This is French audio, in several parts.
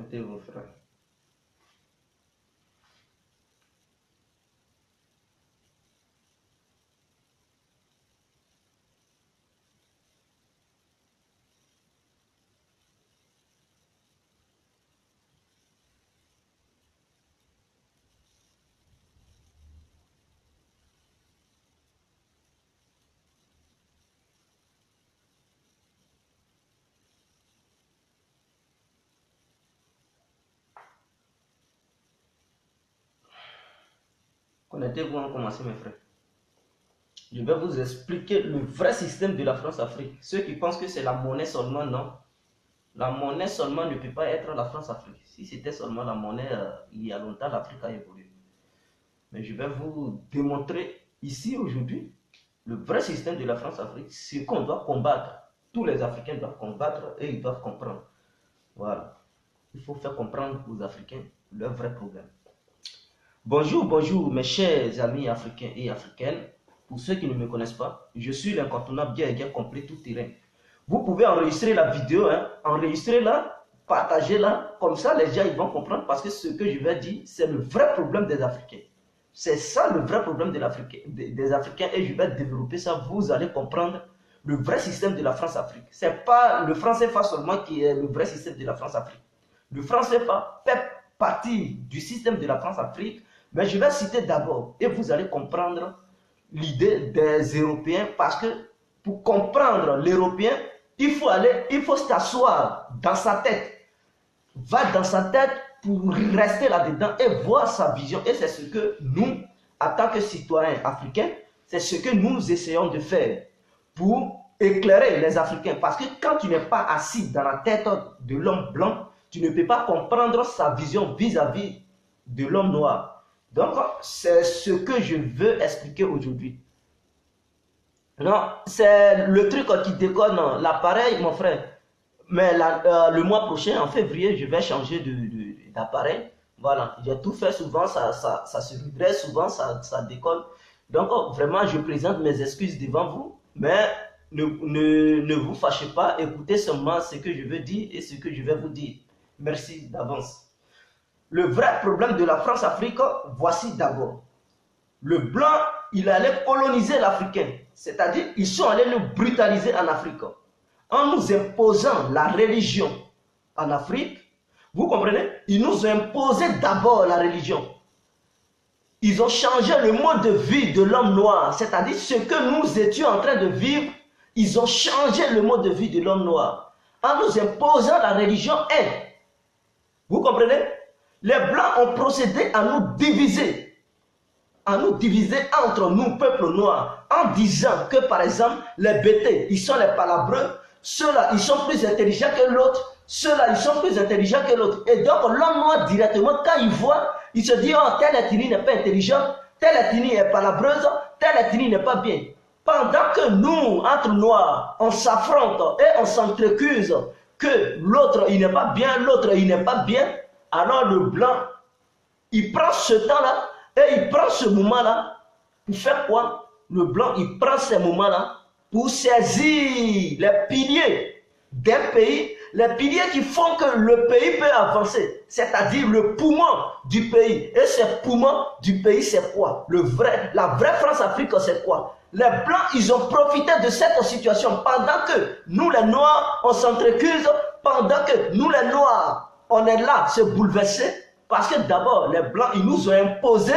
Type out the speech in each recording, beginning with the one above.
Connectez-vous, frère. Connectez-vous, on commence, mes frères. Je vais vous expliquer le vrai système de la France-Afrique. Ceux qui pensent que c'est la monnaie seulement, non. La monnaie seulement ne peut pas être la France-Afrique. Si c'était seulement la monnaie, il y a longtemps, l'Afrique a évolué. Mais je vais vous démontrer ici, aujourd'hui, le vrai système de la France-Afrique, ce qu'on doit combattre. Tous les Africains doivent combattre et ils doivent comprendre. Voilà. Il faut faire comprendre aux Africains leur vrai problème. Bonjour, bonjour mes chers amis africains et africaines. Pour ceux qui ne me connaissent pas, je suis l'incontournable bien complet tout terrain. Vous pouvez enregistrer la vidéo, hein, enregistrer-la, partagez-la, comme ça les gens ils vont comprendre parce que ce que je vais dire, c'est le vrai problème des Africains. C'est ça le vrai problème des Africains et je vais développer ça, vous allez comprendre le vrai système de la France-Afrique. Ce n'est pas le franc CFA seulement qui est le vrai système de la France-Afrique. Le franc CFA fait partie du système de la France-Afrique, mais je vais citer d'abord et vous allez comprendre l'idée des Européens parce que pour comprendre l'Européen, il faut s'asseoir dans sa tête. Va dans sa tête pour rester là-dedans et voir sa vision. Et c'est ce que nous, en tant que citoyens africains, c'est ce que nous essayons de faire pour éclairer les Africains. Parce que quand tu n'es pas assis dans la tête de l'homme blanc, tu ne peux pas comprendre sa vision vis-à-vis de l'homme noir. Donc, c'est ce que je veux expliquer aujourd'hui. Non, c'est le truc qui déconne l'appareil, mon frère. Mais le mois prochain, en février, je vais changer d'appareil. Voilà, j'ai tout fait souvent, ça se redresse, souvent ça décolle. Donc, vraiment, je présente mes excuses devant vous. Mais ne vous fâchez pas, écoutez seulement ce que je veux dire et ce que je vais vous dire. Merci d'avance. Le vrai problème de la France-Afrique, voici d'abord. Le blanc, il allait coloniser l'Africain. C'est-à-dire, ils sont allés nous brutaliser en Afrique. En nous imposant la religion en Afrique, vous comprenez? Ils nous ont imposé d'abord la religion. Ils ont changé le mode de vie de l'homme noir. C'est-à-dire, ce que nous étions en train de vivre, ils ont changé le mode de vie de l'homme noir. En nous imposant la religion et, vous comprenez? Les blancs ont procédé à nous diviser. À nous diviser entre nous, peuple noir, en disant que, par exemple, les bêtés, ils sont les palabreux, ceux-là, ils sont plus intelligents que l'autre, ceux-là, ils sont plus intelligents que l'autre. Et donc, l'homme noir, directement, quand il voit, il se dit, oh, telle ethnie n'est pas intelligente, telle ethnie est palabreuse, telle ethnie n'est pas bien. Pendant que nous, entre noirs, on s'affronte et on s'entrecuse que l'autre, il n'est pas bien, l'autre, il n'est pas bien, alors le blanc, il prend ce temps-là, et il prend ce moment-là pour faire quoi? Le blanc, il prend ces moments-là pour saisir les piliers d'un pays, les piliers qui font que le pays peut avancer, c'est-à-dire le poumon du pays. Et ce poumon du pays, c'est quoi? La vraie France-Afrique, c'est quoi? Les blancs, ils ont profité de cette situation pendant que nous, les noirs, on s'entrecuse, pendant que nous, les noirs, on est là, se bouleverser. Parce que d'abord, les blancs, ils nous ont imposé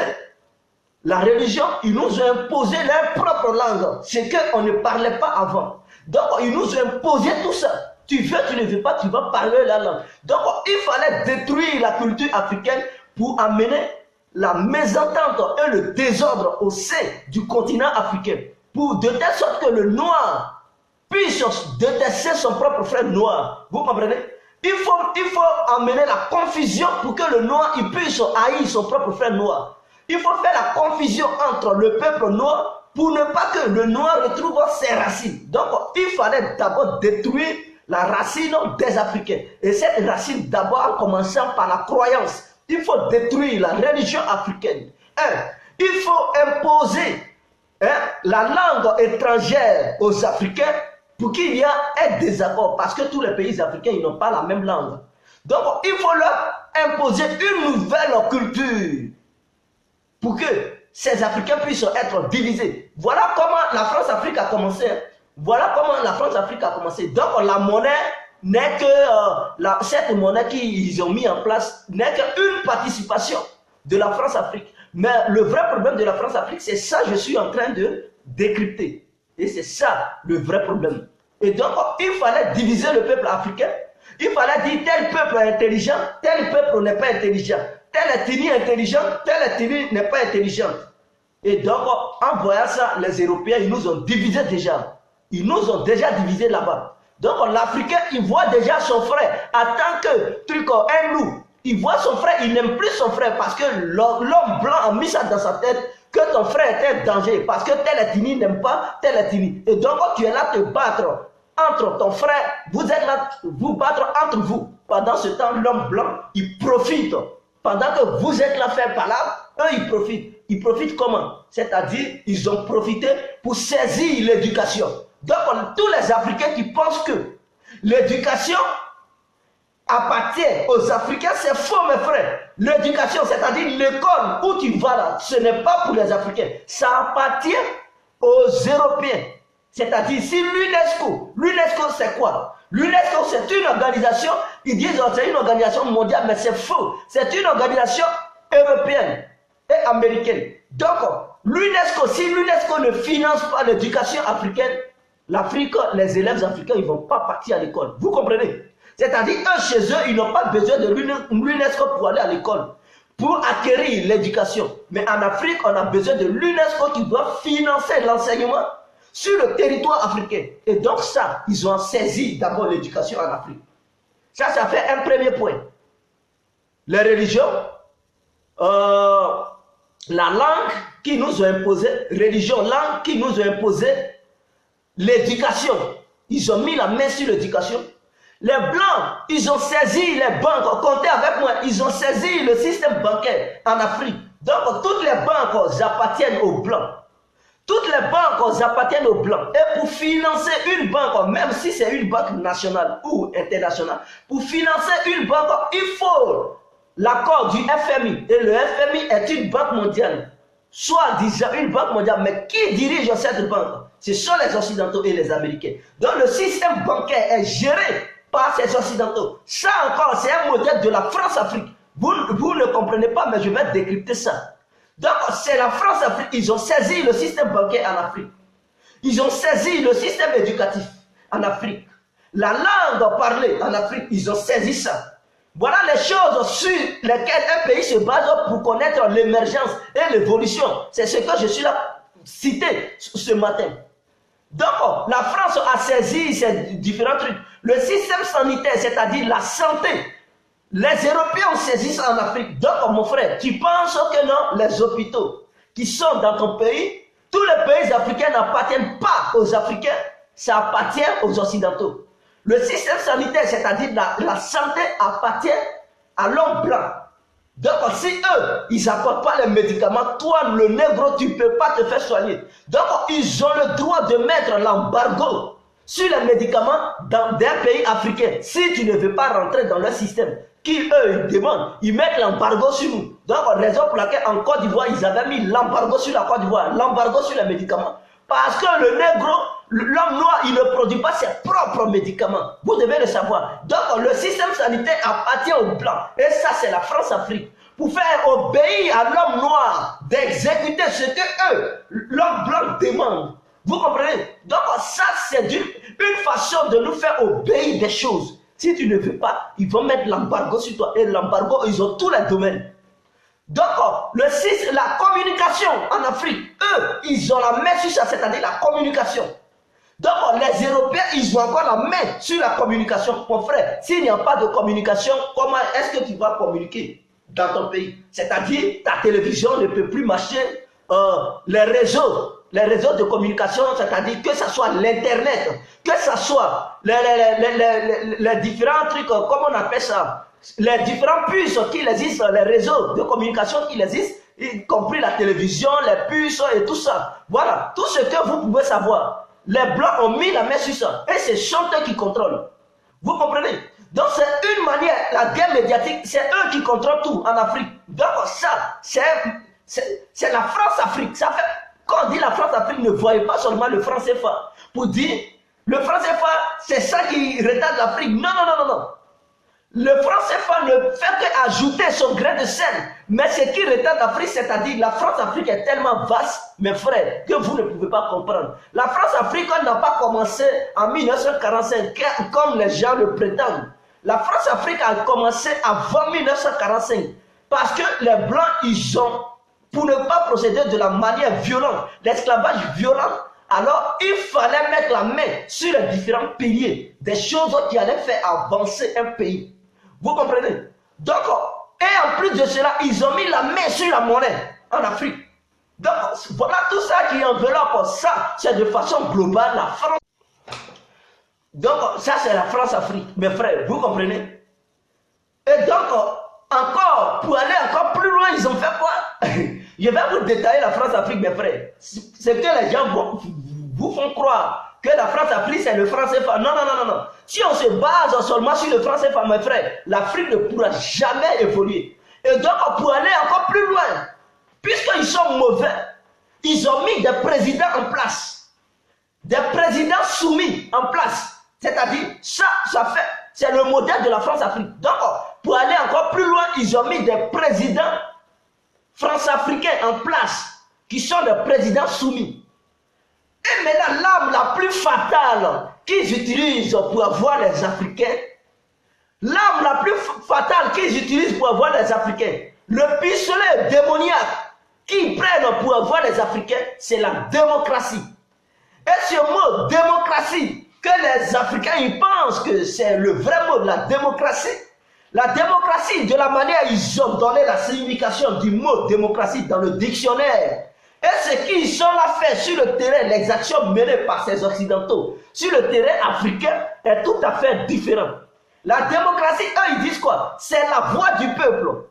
la religion, ils nous ont imposé leur propre langue, ce qu'on ne parlait pas avant. Donc, ils nous ont imposé tout ça. Tu veux, tu ne veux pas, tu vas parler la langue. Donc, il fallait détruire la culture africaine pour amener la mésentente et le désordre au sein du continent africain. De telle sorte que le noir puisse détester son propre frère noir. Vous comprenez? Il faut amener la confusion pour que le noir il puisse haïr son propre frère noir. Il faut faire la confusion entre le peuple noir pour ne pas que le noir retrouve ses racines. Donc, il fallait d'abord détruire la racine des Africains. Et cette racine, d'abord, en commençant par la croyance. Il faut détruire la religion africaine. Il faut imposer la langue étrangère aux Africains pour qu'il y ait un désaccord. Parce que tous les pays africains, ils n'ont pas la même langue. Donc, il faut leur imposer une nouvelle culture pour que ces Africains puissent être divisés. Voilà comment la France-Afrique a commencé. Voilà comment la France-Afrique a commencé. Donc, la monnaie n'est que, cette monnaie qu'ils ont mis en place n'est qu'une participation de la France-Afrique. Mais le vrai problème de la France-Afrique, c'est ça que je suis en train de décrypter. Et c'est ça le vrai problème. Et donc, il fallait diviser le peuple africain. Il fallait dire tel peuple est intelligent, tel peuple n'est pas intelligent. Telle ethnie est intelligente, telle ethnie n'est pas intelligente. Et donc, en voyant ça, les Européens, ils nous ont divisés déjà. Ils nous ont déjà divisés là-bas. Donc, l'Africain, il voit déjà son frère en tant que truc, un loup. Il voit son frère, il n'aime plus son frère parce que l'homme blanc a mis ça dans sa tête que ton frère est un danger parce que telle ethnie n'aime pas telle ethnie. Et donc, tu es là te battre entre ton frère, vous êtes là vous battre entre vous. Pendant ce temps, l'homme blanc, il profite. Pendant que vous êtes là faire palabre, eux, ils profitent. Ils profitent comment? C'est-à-dire, ils ont profité pour saisir l'éducation. Donc, tous les Africains qui pensent que l'éducation appartient aux Africains, c'est faux, mes frères. L'éducation, c'est-à-dire l'école où tu vas là, ce n'est pas pour les Africains. Ça appartient aux Européens. C'est-à-dire, si l'UNESCO c'est quoi? L'UNESCO, c'est une organisation, ils disent que c'est une organisation mondiale, mais c'est faux. C'est une organisation européenne et américaine. Donc, l'UNESCO, si l'UNESCO ne finance pas l'éducation africaine, l'Afrique, les élèves africains, ils ne vont pas partir à l'école. Vous comprenez? C'est-à-dire, eux, chez eux, ils n'ont pas besoin de l'UNESCO pour aller à l'école, pour acquérir l'éducation. Mais en Afrique, on a besoin de l'UNESCO qui doit financer l'enseignement sur le territoire africain. Et donc ça, ils ont saisi d'abord l'éducation en Afrique. Ça fait un premier point. Les religions, la langue qui nous a imposé, religion, langue qui nous a imposé, l'éducation. Ils ont mis la main sur l'éducation. Les Blancs, ils ont saisi les banques, comptez avec moi, ils ont saisi le système bancaire en Afrique. Donc toutes les banques appartiennent aux Blancs. Toutes les banques appartiennent aux Blancs. Et pour financer une banque, même si c'est une banque nationale ou internationale, pour financer une banque, il faut l'accord du FMI. Et le FMI est une banque mondiale. Soit disant une banque mondiale, mais qui dirige cette banque? Ce sont les Occidentaux et les Américains. Donc le système bancaire est géré par ces Occidentaux. Ça encore, c'est un modèle de la France-Afrique. Vous ne comprenez pas, mais je vais décrypter ça. Donc, c'est la France-Afrique. Ils ont saisi le système bancaire en Afrique. Ils ont saisi le système éducatif en Afrique. La langue parlée en Afrique, ils ont saisi ça. Voilà les choses sur lesquelles un pays se base pour connaître l'émergence et l'évolution. C'est ce que je suis là cité ce matin. Donc, la France a saisi ces différents trucs. Le système sanitaire, c'est-à-dire la santé. Les Européens ont saisi ça en Afrique. Donc, mon frère, tu penses que non, les hôpitaux qui sont dans ton pays, tous les pays africains n'appartiennent pas aux Africains, ça appartient aux Occidentaux. Le système sanitaire, c'est-à-dire la santé, appartient à l'homme blanc. Donc, si eux, ils n'apportent pas les médicaments, toi, le négro, tu ne peux pas te faire soigner. Donc, ils ont le droit de mettre l'embargo sur les médicaments dans des pays africains. Si tu ne veux pas rentrer dans leur système, qui eux, ils demandent, ils mettent l'embargo sur nous. Donc, raison pour laquelle en Côte d'Ivoire, ils avaient mis l'embargo sur la Côte d'Ivoire, l'embargo sur les médicaments. Parce que le négro, l'homme noir, il ne produit pas ses propres médicaments. Vous devez le savoir. Donc, le système sanitaire appartient aux Blancs. Et ça, c'est la France-Afrique. Pour faire obéir à l'homme noir, d'exécuter ce que eux, l'homme blanc, demande. Vous comprenez? Donc, ça, c'est une façon de nous faire obéir des choses. Si tu ne veux pas, ils vont mettre l'embargo sur toi. Et l'embargo, ils ont tous les domaines. Donc, la communication en Afrique, eux, ils ont la main sur ça, c'est-à-dire la communication. Donc, les Européens, ils ont encore la main sur la communication. Mon frère, s'il n'y a pas de communication, comment est-ce que tu vas communiquer dans ton pays? C'est-à-dire, ta télévision ne peut plus marcher, les réseaux de communication, c'est-à-dire que ce soit l'Internet, que ce soit les différents trucs, comment on appelle ça, les différents puces qui existent, les réseaux de communication qui existent, y compris la télévision, les puces et tout ça. Voilà, tout ce que vous pouvez savoir. Les Blancs ont mis la main sur ça. Et c'est eux qui contrôlent. Vous comprenez? Donc c'est une manière, la guerre médiatique, c'est eux qui contrôlent tout en Afrique. Donc ça, c'est la France-Afrique. Ça fait, quand on dit la France-Afrique, ne voyez pas seulement le franc CFA. Pour dire, le franc CFA, c'est ça qui retarde l'Afrique. Non, non, non, non, non. Le franc CFA ne fait qu'ajouter son grain de sel. Mais ce qui retarde l'Afrique, c'est-à-dire la France-Afrique est tellement vaste, mes frères, que vous ne pouvez pas comprendre. La France-Afrique n'a pas commencé en 1945, comme les gens le prétendent. La France-Afrique a commencé avant 1945. Parce que les Blancs, ils ont, pour ne pas procéder de la manière violente, l'esclavage violent, alors il fallait mettre la main sur les différents piliers, des choses qui allaient faire avancer un pays. Vous comprenez? Donc, et en plus de cela, ils ont mis la main sur la monnaie en Afrique. Donc, voilà tout ça qui enveloppe ça. C'est de façon globale la France. Donc, ça c'est la France-Afrique, mes frères, vous comprenez? Et donc, encore, pour aller encore plus loin, ils ont fait quoi? Je vais vous détailler la France-Afrique, mes frères. C'est que les gens vous font croire que la France-Afrique, c'est le franc CFA. Non, non, non, non, non. Si on se base seulement sur le franc CFA, mes frères, l'Afrique ne pourra jamais évoluer. Et donc, pour aller encore plus loin, puisqu'ils sont mauvais, ils ont mis des présidents en place. Des présidents soumis en place. C'est-à-dire, ça fait, c'est le modèle de la France-Afrique. Donc, pour aller encore plus loin, ils ont mis des présidents france-africains en place, qui sont des présidents soumis. Et maintenant, l'arme la plus fatale qu'ils utilisent pour avoir les Africains, l'arme la plus fatale qu'ils utilisent pour avoir les Africains, le pistolet démoniaque qu'ils prennent pour avoir les Africains, c'est la démocratie. Et ce mot démocratie, que les Africains ils pensent que c'est le vrai mot de la démocratie, de la manière ils ont donné la signification du mot démocratie dans le dictionnaire, et ce qu'ils ont là fait sur le terrain, les actions menées par ces Occidentaux, sur le terrain africain, est tout à fait différent. La démocratie, eux, ils disent quoi? C'est la voix du peuple.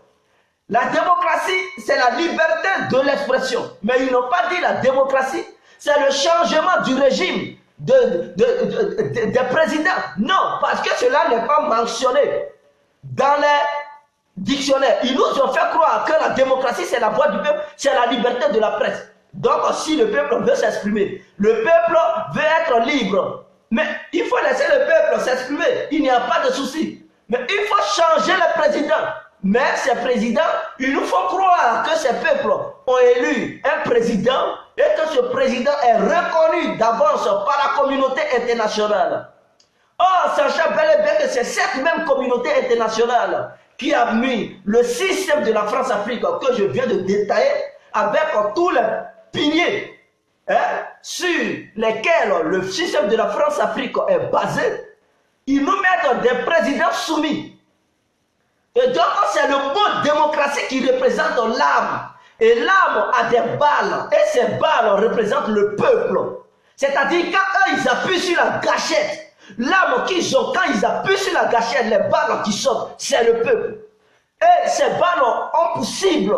La démocratie, c'est la liberté de l'expression. Mais ils n'ont pas dit la démocratie, c'est le changement du régime des présidents. Non, parce que cela n'est pas mentionné dans les dictionnaires. Ils nous ont fait croire que la démocratie, c'est la voix du peuple, c'est la liberté de la presse. Donc, si le peuple veut s'exprimer, le peuple veut être libre. Mais il faut laisser le peuple s'exprimer. Il n'y a pas de souci. Mais il faut changer le président. Mais ces présidents, ils nous font croire que ces peuples ont élu un président et que ce président est reconnu d'avance par la communauté internationale. Or, sachant bel et bien que c'est cette même communauté internationale qui a mis le système de la France-Afrique que je viens de détailler avec tous les piliers sur lesquels le système de la France-Afrique est basé, ils nous mettent des présidents soumis. Et donc, c'est le mot démocratie qui représente l'arme. Et l'arme a des balles. Et ces balles représentent le peuple. C'est-à-dire, quand eux, ils appuient sur la gâchette, l'arme qu'ils ont, quand ils appuient sur la gâchette, les balles qui sortent, c'est le peuple. Et ces balles ont pour cible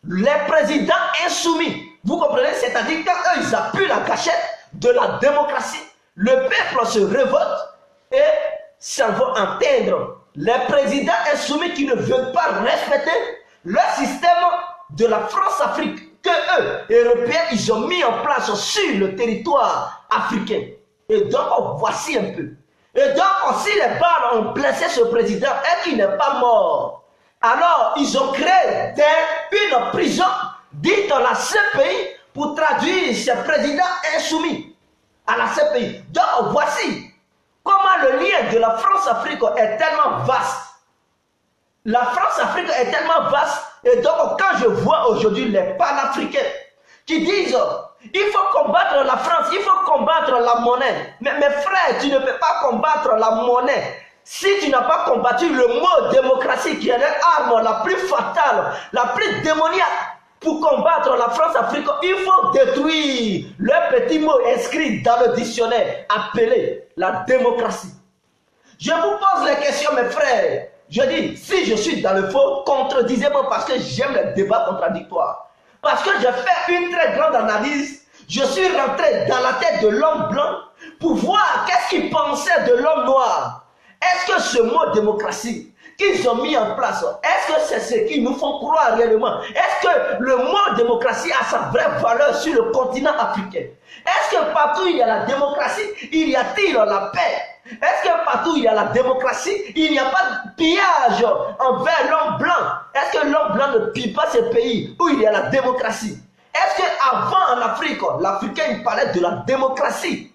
les présidents insoumis. Vous comprenez? C'est-à-dire, quand eux, ils appuient la gâchette de la démocratie, le peuple se révolte et ça va entendre les présidents insoumis qui ne veulent pas respecter le système de la France-Afrique que eux, Européens, ils ont mis en place sur le territoire africain. Et donc, voici un peu. Et donc, si les balles ont blessé ce président et qu'il n'est pas mort, alors ils ont créé une prison dite la CPI pour traduire ces présidents insoumis à la CPI. Donc, voici comment le lien de la France-Afrique est tellement vaste. La France-Afrique est tellement vaste. Et donc, quand je vois aujourd'hui les panafricains qui disent il faut combattre la France, il faut combattre la monnaie. Mais mes frères, tu ne peux pas combattre la monnaie si tu n'as pas combattu le mot démocratie qui est l'arme la plus fatale, la plus démoniaque. Pour combattre la France-Afrique, il faut détruire le petit mot inscrit dans le dictionnaire appelé la démocratie. Je vous pose les questions, mes frères. Je dis, si je suis dans le faux, contredisez-moi parce que j'aime les débats contradictoires. Parce que j'ai fait une très grande analyse. Je suis rentré dans la tête de l'homme blanc pour voir qu'est-ce qu'il pensait de l'homme noir. Est-ce que ce mot démocratie qu'ils ont mis en place, est-ce que c'est ce qu'ils nous font croire réellement? Est-ce que le mot démocratie a sa vraie valeur sur le continent africain? Est-ce que partout il y a la démocratie, il y a-t-il la paix? Est-ce que partout il y a la démocratie, il n'y a pas de pillage envers l'homme blanc? Est-ce que l'homme blanc ne pille pas ces pays où il y a la démocratie? Est-ce qu'avant en Afrique, l'Africain il parlait de la démocratie?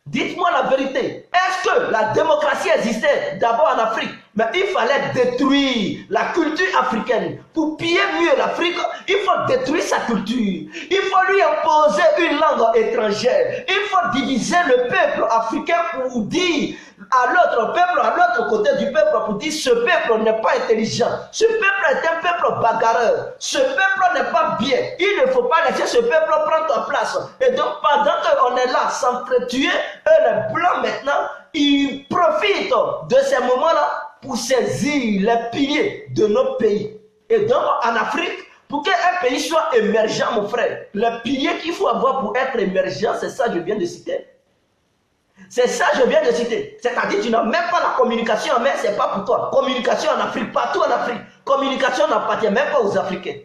Dites-moi la vérité. Est-ce que la démocratie existait d'abord en Afrique? Mais il fallait détruire la culture africaine. Pour piller mieux l'Afrique, il faut détruire sa culture. Il faut lui imposer une langue étrangère. Il faut diviser le peuple africain pour dire à l'autre peuple, à l'autre côté du peuple, pour dire ce peuple n'est pas intelligent. Ce peuple est un peuple bagarreur. Ce peuple n'est pas bien. Il ne faut pas laisser ce peuple prendre ta place. Et donc pendant qu'on est là, s'entretuer, eux les blancs maintenant, ils profitent de ces moments-là pour saisir les piliers de nos pays. Et donc en Afrique, pour qu'un pays soit émergent, mon frère, les piliers qu'il faut avoir pour être émergent, c'est ça que je viens de citer. C'est ça que je viens de citer. C'est-à-dire que tu n'as même pas la communication en main, ce n'est pas pour toi. Communication en Afrique, partout en Afrique. Communication n'appartient même pas aux Africains.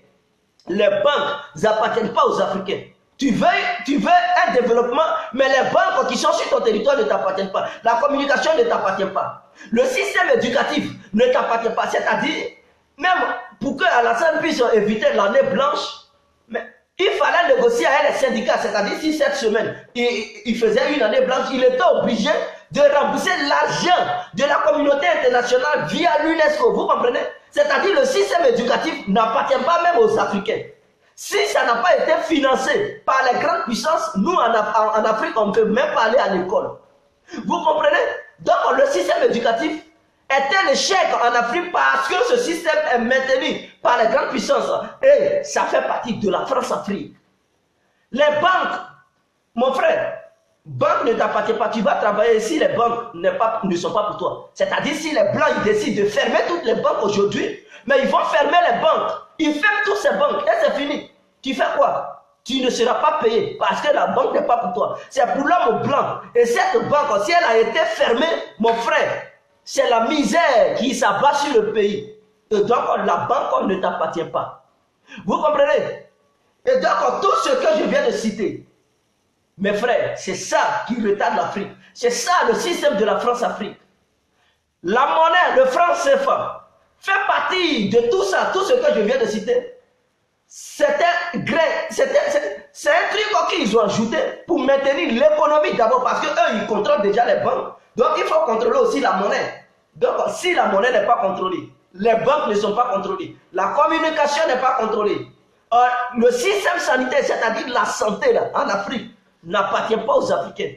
Les banques n'appartiennent pas aux Africains. Tu veux un développement, mais les banques qui sont sur ton territoire ne t'appartiennent pas. La communication ne t'appartient pas. Le système éducatif ne t'appartient pas. C'est-à-dire, même pour que Alassane puisse éviter l'année blanche, mais il fallait négocier avec les syndicats. C'est-à-dire, si cette semaine, il faisait une année blanche, il était obligé de rembourser l'argent de la communauté internationale via l'UNESCO. Vous comprenez? C'est-à-dire, le système éducatif n'appartient pas même aux Africains. Si ça n'a pas été financé par les grandes puissances, nous en Afrique, on ne peut même pas aller à l'école. Vous comprenez? Donc le système éducatif est un échec en Afrique parce que ce système est maintenu par les grandes puissances. Et ça fait partie de la France-Afrique. Les banques, mon frère, banque ne t'appartient pas. Tu vas travailler si les banques ne sont pas pour toi. C'est-à-dire si les blancs ils décident de fermer toutes les banques aujourd'hui, mais ils vont fermer les banques. Ils ferment toutes ces banques et c'est fini. Tu fais quoi? Tu ne seras pas payé parce que la banque n'est pas pour toi. C'est pour l'homme blanc. Et cette banque, si elle a été fermée, mon frère, c'est la misère qui s'abat sur le pays. Et donc la banque ne t'appartient pas. Vous comprenez? Et donc tout ce que je viens de citer, mes frères, c'est ça qui retarde l'Afrique. C'est ça le système de la France-Afrique. La monnaie, le franc CFA, fait partie de tout ça, tout ce que je viens de citer. C'est un truc qu'ils ont ajouté pour maintenir l'économie d'abord, parce qu'eux, ils contrôlent déjà les banques. Donc, il faut contrôler aussi la monnaie. Donc, si la monnaie n'est pas contrôlée, les banques ne sont pas contrôlées, la communication n'est pas contrôlée, le système sanitaire, c'est-à-dire la santé là, en Afrique, n'appartient pas aux Africains.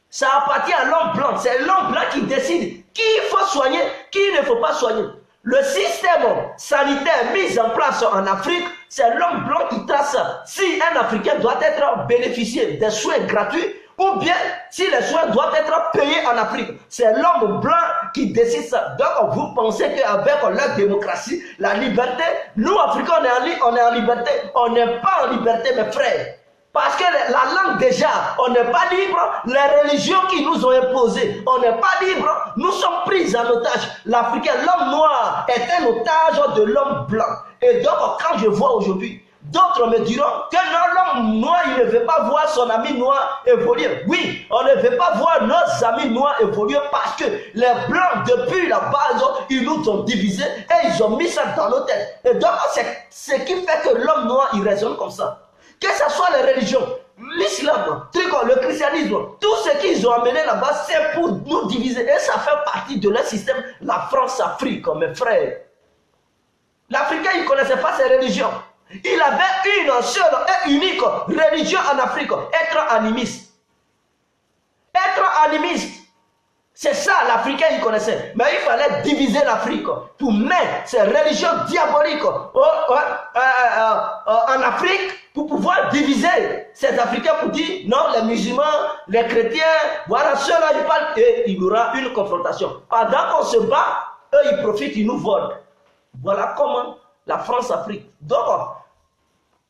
Ça appartient à l'homme blanc. C'est l'homme blanc qui décide qui il faut soigner, qui il ne faut pas soigner. Le système sanitaire mis en place en Afrique, c'est l'homme blanc qui trace si un Africain doit être bénéficié des soins gratuits ou bien si les soins doivent être payés en Afrique. C'est l'homme blanc qui décide ça. Donc vous pensez qu'avec la démocratie, la liberté, nous Africains on est en liberté. On n'est pas en liberté mes frères. Parce que la langue déjà, on n'est pas libre. Les religions qui nous ont imposées, on n'est pas libre. Nous sommes pris en otage. L'Africain, l'homme noir est un otage de l'homme blanc. Et donc quand je vois aujourd'hui, d'autres me diront que non, l'homme noir, il ne veut pas voir son ami noir évoluer. Oui, on ne veut pas voir nos amis noirs évoluer parce que les blancs, depuis la base, ils nous ont divisés et ils ont mis ça dans nos têtes. Et donc c'est ce qui fait que l'homme noir, il raisonne comme ça. Que ce soit les religions, l'islam, le christianisme, tout ce qu'ils ont amené là-bas, c'est pour nous diviser. Et ça fait partie de leur système, la France-Afrique, mes frères. L'Africain, il ne connaissait pas ces religions. Il avait une seule et unique religion en Afrique, être animiste. Être animiste. C'est ça, l'Africain, il connaissait. Mais il fallait diviser l'Afrique pour mettre ces religions diaboliques en Afrique pour pouvoir diviser ces Africains pour dire non, les musulmans, les chrétiens, voilà, ceux-là, ils parlent et il y aura une confrontation. Pendant qu'on se bat, eux, ils profitent, ils nous volent. Voilà comment la France-Afrique. Donc,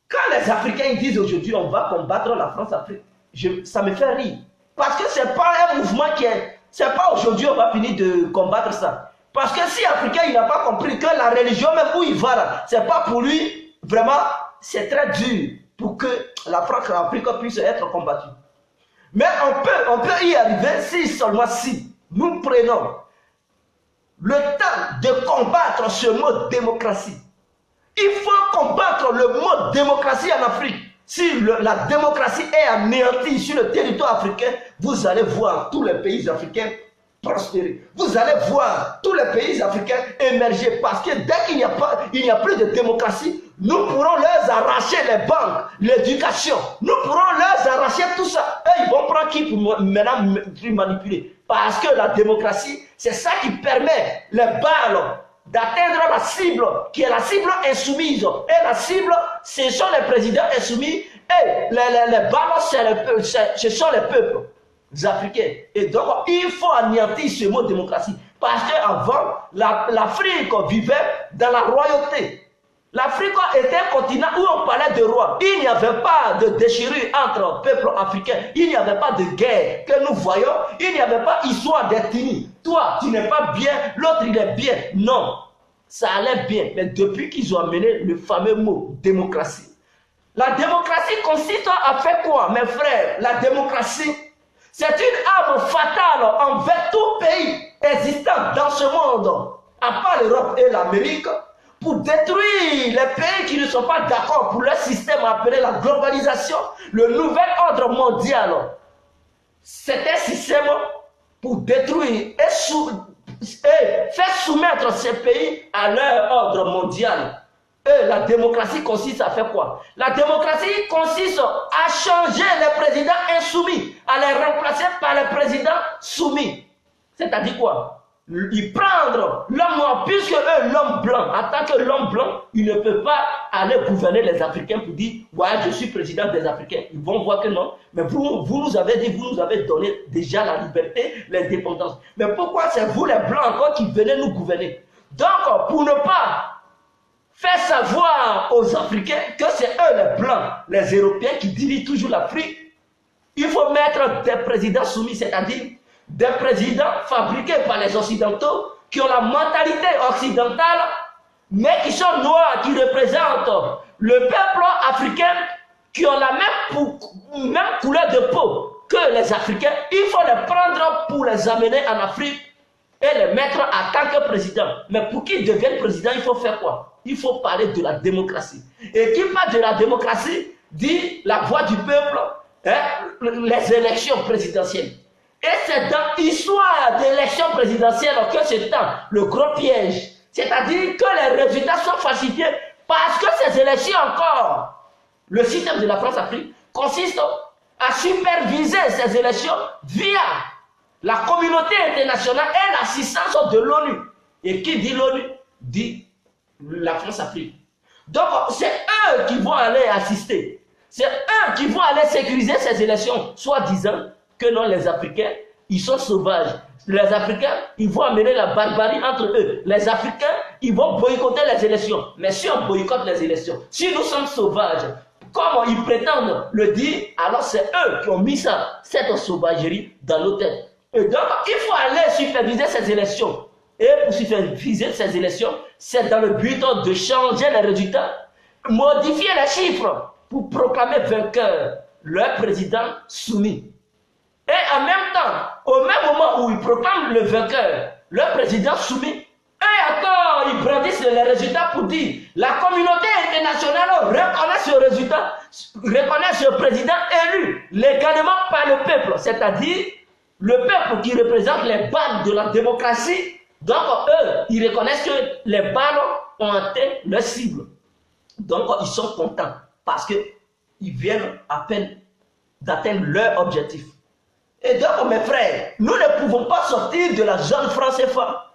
quand les Africains disent aujourd'hui on va combattre la France-Afrique, ça me fait rire. Parce que ce n'est pas un mouvement qui est. C'est pas aujourd'hui on va finir de combattre ça. Parce que si l'Africain il n'a pas compris que la religion, même où il va là, c'est pas pour lui, vraiment, c'est très dur pour que la France et l'Afrique puissent être combattues. Mais on peut y arriver si seulement si nous prenons le temps de combattre ce mot démocratie. Il faut combattre le mot démocratie en Afrique. Si la démocratie est anéantie sur le territoire africain, vous allez voir tous les pays africains prospérer. Vous allez voir tous les pays africains émerger parce que dès qu'il n'y a plus de démocratie, nous pourrons leur arracher les banques, l'éducation. Nous pourrons leur arracher tout ça. Et ils vont prendre qui pour maintenant manipuler. Parce que la démocratie, c'est ça qui permet les balles d'atteindre la cible, qui est la cible insoumise. Et la cible, ce sont les présidents insoumis. Et les balles, ce sont les peuples africains. Et donc, il faut anéantir ce mot démocratie. Parce qu'avant, l'Afrique vivait dans la royauté. L'Afrique était un continent où on parlait de roi. Il n'y avait pas de déchirure entre peuples africains. Il n'y avait pas de guerre que nous voyons. Il n'y avait pas histoire d'ethnie. Toi, tu n'es pas bien, l'autre il est bien. Non, ça allait bien. Mais depuis qu'ils ont amené le fameux mot démocratie. La démocratie consiste à faire quoi, mes frères? La démocratie, c'est une arme fatale envers tout pays existant dans ce monde, à part l'Europe et l'Amérique, pour détruire les pays qui ne sont pas d'accord pour leur système appelé la globalisation, le nouvel ordre mondial. C'est un système pour détruire et faire soumettre ces pays à leur ordre mondial. Et la démocratie consiste à faire quoi? La démocratie consiste à changer les présidents insoumis, à les remplacer par les présidents soumis. C'est-à-dire quoi? Ils prendre l'homme noir, puisque eux, l'homme blanc, en tant que l'homme blanc, il ne peut pas aller gouverner les Africains pour dire, ouais, je suis président des Africains. Ils vont voir que non. Mais vous nous avez dit, vous nous avez donné déjà la liberté, l'indépendance. Mais pourquoi c'est vous les blancs encore qui venez nous gouverner? Donc, pour ne pas faire savoir aux Africains que c'est eux les blancs, les Européens qui dirigent toujours l'Afrique, il faut mettre des présidents soumis, c'est-à-dire des présidents fabriqués par les Occidentaux qui ont la mentalité occidentale, mais qui sont noirs, qui représentent le peuple africain, qui ont la même couleur de peau que les Africains. Il faut les prendre pour les amener en Afrique et les mettre en tant que président. Mais pour qu'ils deviennent présidents, il faut faire quoi? Il faut parler de la démocratie. Et qui parle de la démocratie dit la voix du peuple, les élections présidentielles. Et c'est dans l'histoire d'élections présidentielles que se tend le gros piège. C'est-à-dire que les résultats sont falsifiés parce que ces élections encore, le système de la France-Afrique consiste à superviser ces élections via la communauté internationale et l'assistance de l'ONU. Et qui dit l'ONU dit la France-Afrique. Donc c'est eux qui vont aller assister. C'est eux qui vont aller sécuriser ces élections, soi-disant que non, les Africains, ils sont sauvages. Les Africains, ils vont amener la barbarie entre eux. Les Africains, ils vont boycotter les élections. Mais si on boycotte les élections, si nous sommes sauvages, comme ils prétendent le dire, alors c'est eux qui ont mis ça, cette sauvagerie dans nos têtes. Et donc, il faut aller superviser ces élections. Et pour superviser ces élections, c'est dans le but de changer les résultats, modifier les chiffres pour proclamer vainqueur leur président soumis. Et en même temps, au même moment où ils proclament le vainqueur, leur président soumis, et encore ils brandissent les résultats pour dire la communauté internationale reconnaît ce résultat, reconnaît ce président élu légalement par le peuple, c'est-à-dire le peuple qui représente les balles de la démocratie. Donc eux, ils reconnaissent que les balles ont atteint leur cible. Donc ils sont contents parce qu'ils viennent à peine d'atteindre leur objectif. Et donc mes frères, nous ne pouvons pas sortir de la zone franc CFA.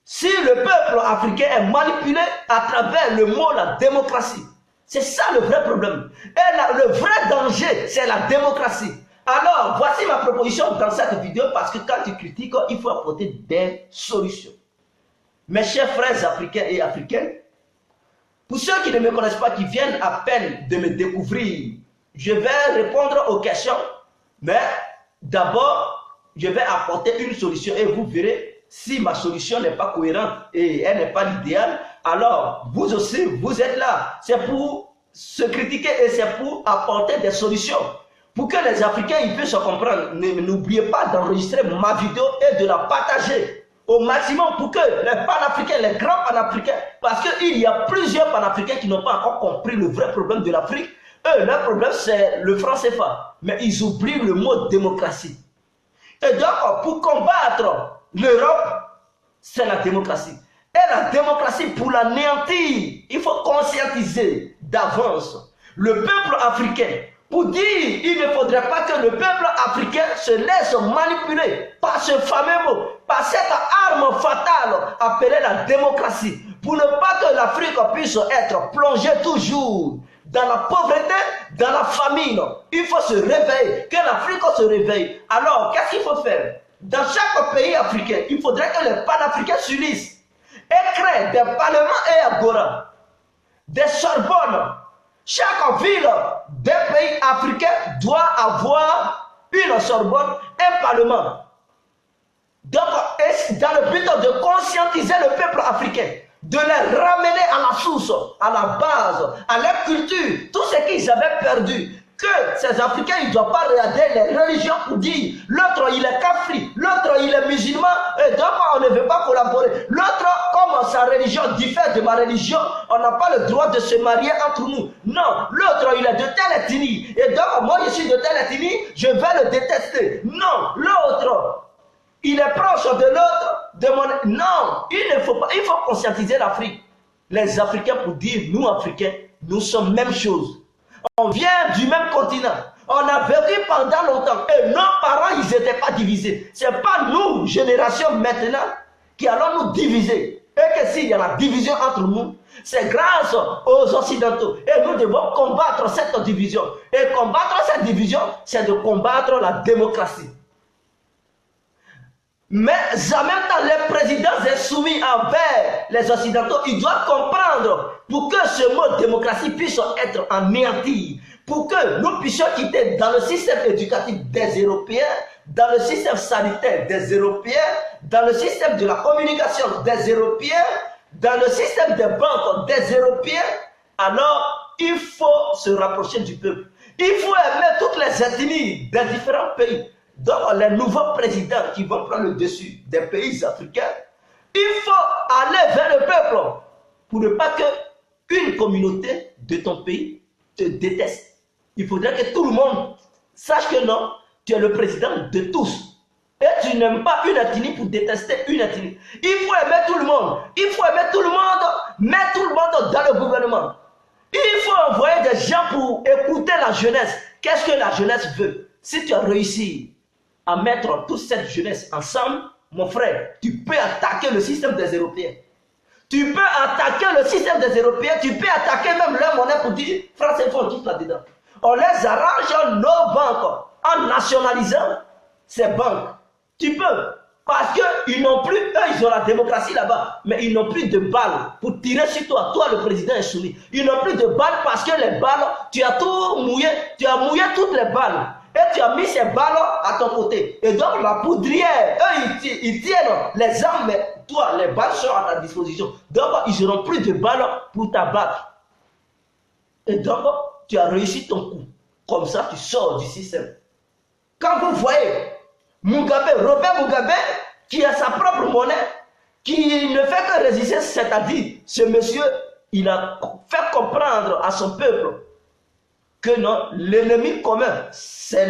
Si le peuple africain est manipulé à travers le mot la démocratie, c'est ça le vrai problème. Et le vrai danger, c'est la démocratie. Alors, voici ma proposition dans cette vidéo parce que quand tu critiques, il faut apporter des solutions. Mes chers frères africains et africaines, pour ceux qui ne me connaissent pas, qui viennent à peine de me découvrir, je vais répondre aux questions, mais d'abord, je vais apporter une solution et vous verrez si ma solution n'est pas cohérente et elle n'est pas l'idéal, alors vous aussi, vous êtes là. C'est pour se critiquer et c'est pour apporter des solutions. Pour que les Africains ils puissent se comprendre. N'oubliez pas d'enregistrer ma vidéo et de la partager au maximum pour que les panafricains, les grands panafricains, parce qu'il y a plusieurs panafricains qui n'ont pas encore compris le vrai problème de l'Afrique. Eux, leur problème, c'est le franc CFA. Mais ils oublient le mot démocratie. Et donc, pour combattre l'Europe, c'est la démocratie. Et la démocratie, pour l'anéantir, il faut conscientiser d'avance le peuple africain. Pour dire, il ne faudrait pas que le peuple africain se laisse manipuler par ce fameux mot, par cette arme fatale appelée la démocratie. Pour ne pas que l'Afrique puisse être plongée toujours dans la pauvreté, dans la famine. Il faut se réveiller, que l'Afrique se réveille. Alors, qu'est-ce qu'il faut faire? Dans chaque pays africain, il faudrait que les panafricains s'unissent et créent des parlements et agora, des Sorbonnes. Chaque ville d'un pays africain doit avoir une Sorbonne, un parlement. Donc, dans le but de conscientiser le peuple africain, de les ramener à la source, à la base, à leur culture, tout ce qu'ils avaient perdu. Que ces Africains, ils ne doivent pas regarder les religions pour dire l'autre il est kafri, l'autre il est musulman, et donc on ne veut pas collaborer. L'autre, comme sa religion diffère de ma religion, on n'a pas le droit de se marier entre nous. Non, l'autre il est de telle ethnie, et donc moi je suis de telle ethnie, je vais le détester. Non, l'autre, il est proche de l'autre, de mon... Non, il ne faut pas, il faut conscientiser l'Afrique. Les Africains pour dire, nous Africains, nous sommes même chose. On vient du même continent. On a vécu pendant longtemps. Et nos parents, ils n'étaient pas divisés. Ce n'est pas nous, génération maintenant, qui allons nous diviser. Et que s'il y a la division entre nous, c'est grâce aux Occidentaux. Et nous devons combattre cette division. Et combattre cette division, c'est de combattre la démocratie. Mais en même temps, les présidents insoumis envers les Occidentaux, ils doivent comprendre pour que ce mot démocratie puisse être anéanti, pour que nous puissions quitter dans le système éducatif des Européens, dans le système sanitaire des Européens, dans le système de la communication des Européens, dans le système des banques des Européens. Alors, il faut se rapprocher du peuple. Il faut aimer toutes les ethnies des différents pays. Donc, les nouveaux présidents qui vont prendre le dessus des pays africains, il faut aller vers le peuple pour ne pas qu'une communauté de ton pays te déteste. Il faudrait que tout le monde sache que non, tu es le président de tous. Et tu n'aimes pas une ethnie pour détester une ethnie. Il faut aimer tout le monde. Il faut aimer tout le monde, mettre tout le monde dans le gouvernement. Il faut envoyer des gens pour écouter la jeunesse. Qu'est-ce que la jeunesse veut? Si tu as réussi à mettre toute cette jeunesse ensemble, mon frère, tu peux attaquer le système des Européens. Tu peux attaquer le système des Européens, tu peux attaquer même leur monnaie pour dire, France Info, on quitte là-dedans. On les arrange nos banques en nationalisant ces banques. Tu peux, parce qu'ils n'ont plus, eux ils ont la démocratie là-bas, mais ils n'ont plus de balles pour tirer sur toi, toi le président insoumis. Ils n'ont plus de balles parce que les balles, tu as tout mouillé, tu as mouillé toutes les balles. Et tu as mis ces balles à ton côté. Et donc la poudrière, eux ils tiennent les armes, mais toi les balles sont à ta disposition. Donc ils n'auront plus de balles pour t'abattre. Et donc tu as réussi ton coup. Comme ça tu sors du système. Quand vous voyez Mugabe, Robert Mugabe, qui a sa propre monnaie, qui ne fait que résister, c'est-à-dire ce monsieur, il a fait comprendre à son peuple que non, l'ennemi commun, c'est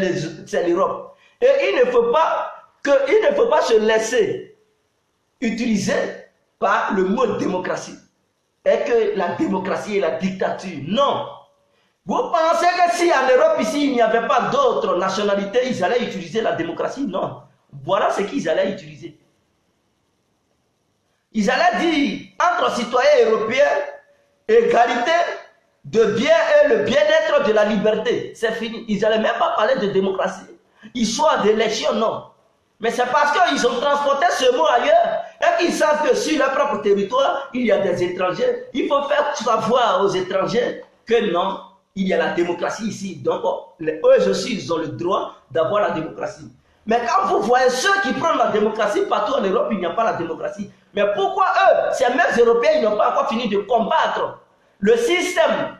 l'Europe. Et il ne faut pas se laisser utiliser par le mot démocratie. Et que la démocratie est la dictature. Non. Vous pensez que si en Europe, ici, il n'y avait pas d'autres nationalités, ils allaient utiliser la démocratie? Non. Voilà ce qu'ils allaient utiliser. Ils allaient dire, entre citoyens européens, égalité de bien et le bien-être de la liberté. C'est fini. Ils n'allaient même pas parler de démocratie. Histoire d'élection, non. Mais c'est parce qu'ils ont transporté ce mot ailleurs et qu'ils savent que sur leur propre territoire, il y a des étrangers. Il faut faire savoir aux étrangers que non, il y a la démocratie ici. Donc, eux aussi, ils ont le droit d'avoir la démocratie. Mais quand vous voyez ceux qui prennent la démocratie partout en Europe, il n'y a pas la démocratie. Mais pourquoi eux, ces mêmes Européens, ils n'ont pas encore fini de combattre le système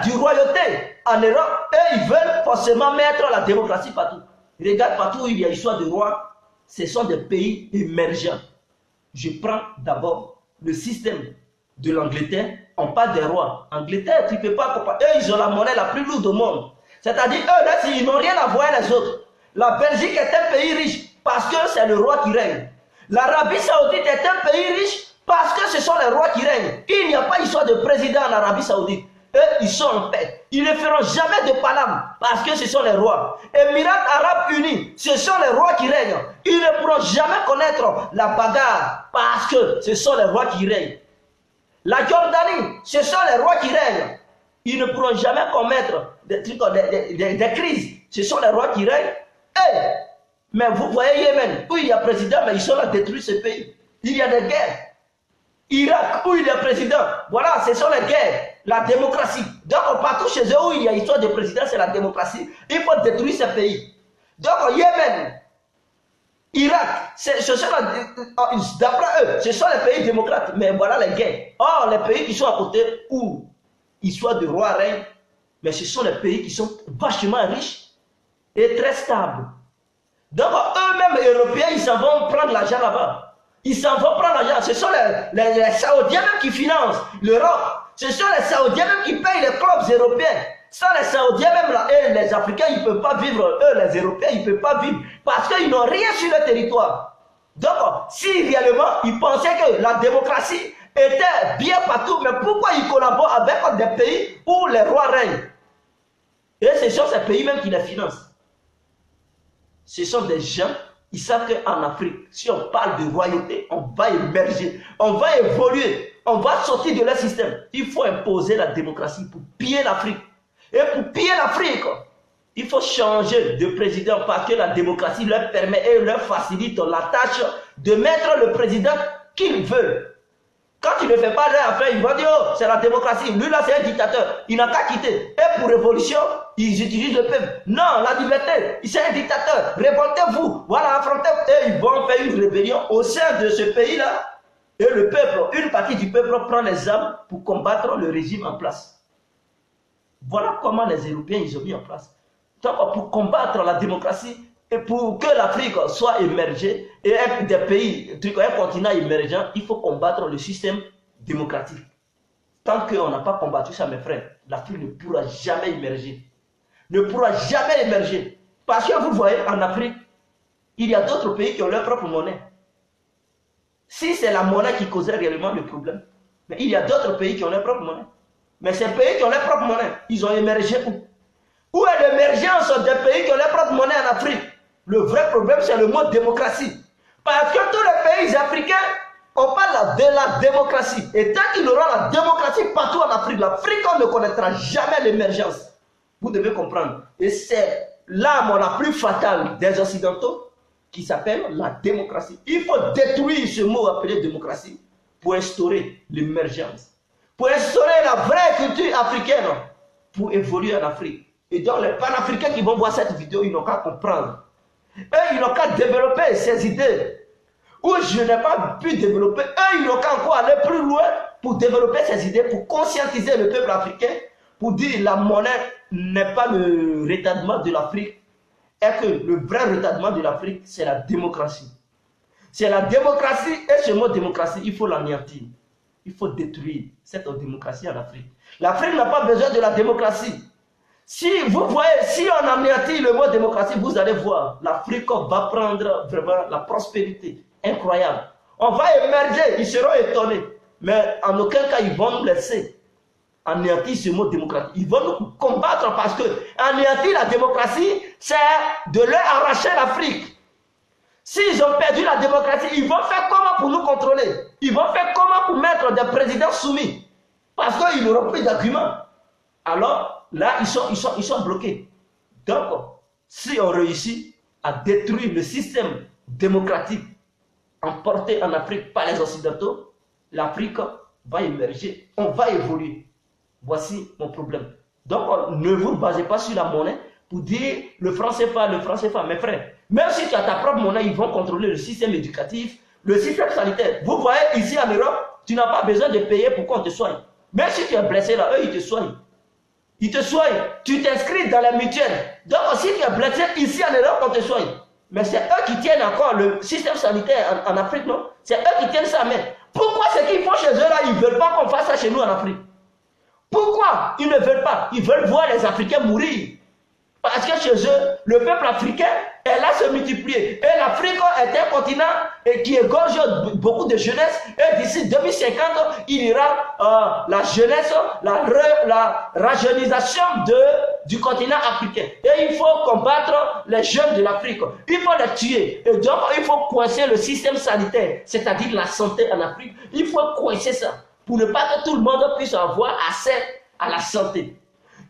du royauté en Europe? Eux, ils veulent forcément mettre la démocratie partout. Regarde partout où il y a histoire de roi, ce sont des pays émergents. Je prends d'abord le système de l'Angleterre. On parle des rois. Angleterre, tu ne peux pas comparer. Eux, ils ont la monnaie la plus lourde au monde. C'est-à-dire, eux, là, ils n'ont rien à voir les autres. La Belgique est un pays riche parce que c'est le roi qui règne. L'Arabie Saoudite est un pays riche parce que ce sont les rois qui règnent. Il n'y a pas histoire de président en Arabie Saoudite. Eux, ils sont en paix. Ils ne feront jamais de palame parce que ce sont les rois. Émirats Arabes Unis, ce sont les rois qui règnent. Ils ne pourront jamais connaître la bagarre parce que ce sont les rois qui règnent. La Jordanie, ce sont les rois qui règnent. Ils ne pourront jamais commettre des crises. Ce sont les rois qui règnent. Hey, mais vous voyez Yémen, où il y a président, mais ils sont là détruire ce pays. Il y a des guerres. Irak, où il y a président. Voilà, ce sont les guerres. La démocratie. Donc, partout chez eux où il y a histoire de président, c'est la démocratie. Il faut détruire ce pays. Donc, Yémen, Irak, d'après eux, ce sont les pays démocrates. Mais voilà les guerres. Or, les pays qui sont à côté, où histoire de roi règne, mais ce sont les pays qui sont vachement riches et très stables. Donc, eux-mêmes, Européens, ils s'en vont prendre l'argent là-bas. Ils s'en vont prendre l'argent. Ce sont les Saoudiens même qui financent l'Europe. Ce sont les Saoudiens même qui payent les clubs européens. Sans les Saoudiens même là, et les Africains, ils ne peuvent pas vivre. Eux, les Européens, ils ne peuvent pas vivre. Parce qu'ils n'ont rien sur le territoire. Donc, si réellement, ils pensaient que la démocratie était bien partout, mais pourquoi ils collaborent avec des pays où les rois règnent? Et ce sont ces pays même qui les financent. Ce sont des gens, ils savent qu'en Afrique, si on parle de royauté, on va émerger, on va évoluer, on va sortir de leur système. Il faut imposer la démocratie pour piller l'Afrique. Et pour piller l'Afrique, il faut changer de président parce que la démocratie leur permet et leur facilite la tâche de mettre le président qu'ils veulent. Quand il ne fait pas leur affaire, ils vont dire, oh, c'est la démocratie. Lui là, c'est un dictateur. Il n'a qu'à quitter. Et pour révolution, ils utilisent le peuple. Non, la liberté, c'est un dictateur. Révoltez-vous. Voilà, affrontez-vous. Et ils vont faire une rébellion au sein de ce pays-là. Et le peuple, une partie du peuple prend les armes pour combattre le régime en place. Voilà comment les Européens, ils ont mis en place. Donc, pour combattre la démocratie, et pour que l'Afrique soit émergée, et des pays, un continent émergent, il faut combattre le système démocratique. Tant qu'on n'a pas combattu ça, mes frères, l'Afrique ne pourra jamais émerger. Ne pourra jamais émerger. Parce que vous voyez, en Afrique, il y a d'autres pays qui ont leur propre monnaie. Si c'est la monnaie qui causait réellement le problème, mais il y a d'autres pays qui ont leur propre monnaie. Mais ces pays qui ont leur propre monnaie, ils ont émergé où? Où est l'émergence des pays qui ont leur propre monnaie en Afrique? Le vrai problème, c'est le mot démocratie. Parce que tous les pays africains, on parle de la démocratie. Et tant qu'il y aura la démocratie partout en Afrique, l'Afrique ne connaîtra jamais l'émergence. Vous devez comprendre. Et c'est l'arme la plus fatale des Occidentaux qui s'appelle la démocratie. Il faut détruire ce mot appelé démocratie pour instaurer l'émergence. Pour instaurer la vraie culture africaine pour évoluer en Afrique. Et donc les panafricains qui vont voir cette vidéo, ils n'ont qu'à comprendre. Eux, ils n'ont qu'à développer ces idées. Où je n'ai pas pu développer. Eux, ils n'ont qu'à encore aller plus loin pour développer ces idées, pour conscientiser le peuple africain, pour dire que la monnaie n'est pas le retardement de l'Afrique, et que le vrai retardement de l'Afrique, c'est la démocratie. C'est la démocratie, et ce mot démocratie, il faut l'anéantir. Il faut détruire cette démocratie en Afrique. L'Afrique n'a pas besoin de la démocratie. Si vous voyez, si on anéantit le mot démocratie, vous allez voir, l'Afrique va prendre vraiment la prospérité incroyable. On va émerger, ils seront étonnés. Mais en aucun cas, ils vont nous laisser anéantir ce mot démocratie. Ils vont nous combattre parce que anéantir la démocratie, c'est de leur arracher l'Afrique. S'ils ont perdu la démocratie, ils vont faire comment pour nous contrôler? Ils vont faire comment pour mettre des présidents soumis? Parce qu'ils n'auront plus d'arguments. Alors, là, ils sont bloqués. Donc, si on réussit à détruire le système démocratique emporté en Afrique par les Occidentaux, l'Afrique va émerger, on va évoluer. Voici mon problème. Donc, ne vous basez pas sur la monnaie pour dire le franc CFA, le franc CFA. Mes frères, même si tu as ta propre monnaie, ils vont contrôler le système éducatif, le système sanitaire. Vous voyez, ici en Europe, tu n'as pas besoin de payer pour qu'on te soigne. Même si tu es blessé là, eux, ils te soignent. Ils te soignent. Tu t'inscris dans la mutuelle. Donc, si tu es blessé, ici en Europe, on te soigne. Mais c'est eux qui tiennent encore le système sanitaire en Afrique, non? C'est eux qui tiennent ça, mais pourquoi ce qu'ils font chez eux là, ils ne veulent pas qu'on fasse ça chez nous en Afrique? Pourquoi ils ne veulent pas? Ils veulent voir les Africains mourir. Parce que chez eux, le peuple africain est là se multiplier. Et l'Afrique est un continent qui égorge beaucoup de jeunesse. Et d'ici 2050, il y aura la jeunesse, la rajeunisation du continent africain. Et il faut combattre les jeunes de l'Afrique. Il faut les tuer. Et donc, il faut coincer le système sanitaire, c'est-à-dire la santé en Afrique. Il faut coincer ça pour ne pas que tout le monde puisse avoir accès à la santé.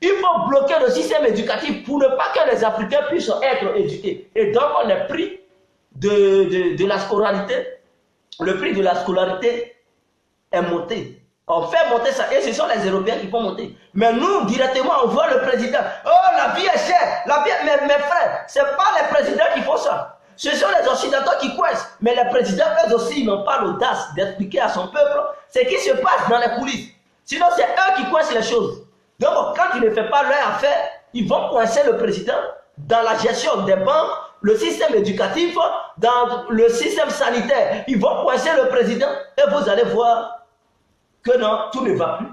Il faut bloquer le système éducatif pour ne pas que les Africains puissent être éduqués. Et donc, le prix de la scolarité, le prix de la scolarité est monté. On fait monter ça. Et ce sont les Européens qui font monter. Mais nous, directement, on voit le président. Oh, la vie est chère. Mes frères, ce n'est pas les présidents qui font ça. Ce sont les Occidentaux qui coincent. Mais les présidents, eux aussi, ils n'ont pas l'audace d'expliquer à son peuple ce qui se passe dans les coulisses. Sinon, c'est eux qui coincent les choses. Donc, quand ils ne font pas leur affaire, ils vont coincer le président dans la gestion des banques, le système éducatif, dans le système sanitaire. Ils vont coincer le président et vous allez voir que non, tout ne va plus.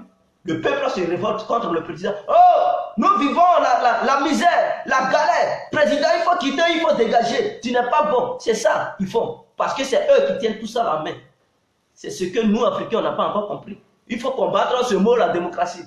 Le peuple se révolte contre le président. Oh, nous vivons la misère, la galère. Président, il faut quitter, il faut dégager. Tu n'es pas bon. C'est ça qu'ils font. Parce que c'est eux qui tiennent tout ça à la main. C'est ce que nous, Africains, on n'a pas encore compris. Il faut combattre ce mot, la démocratie.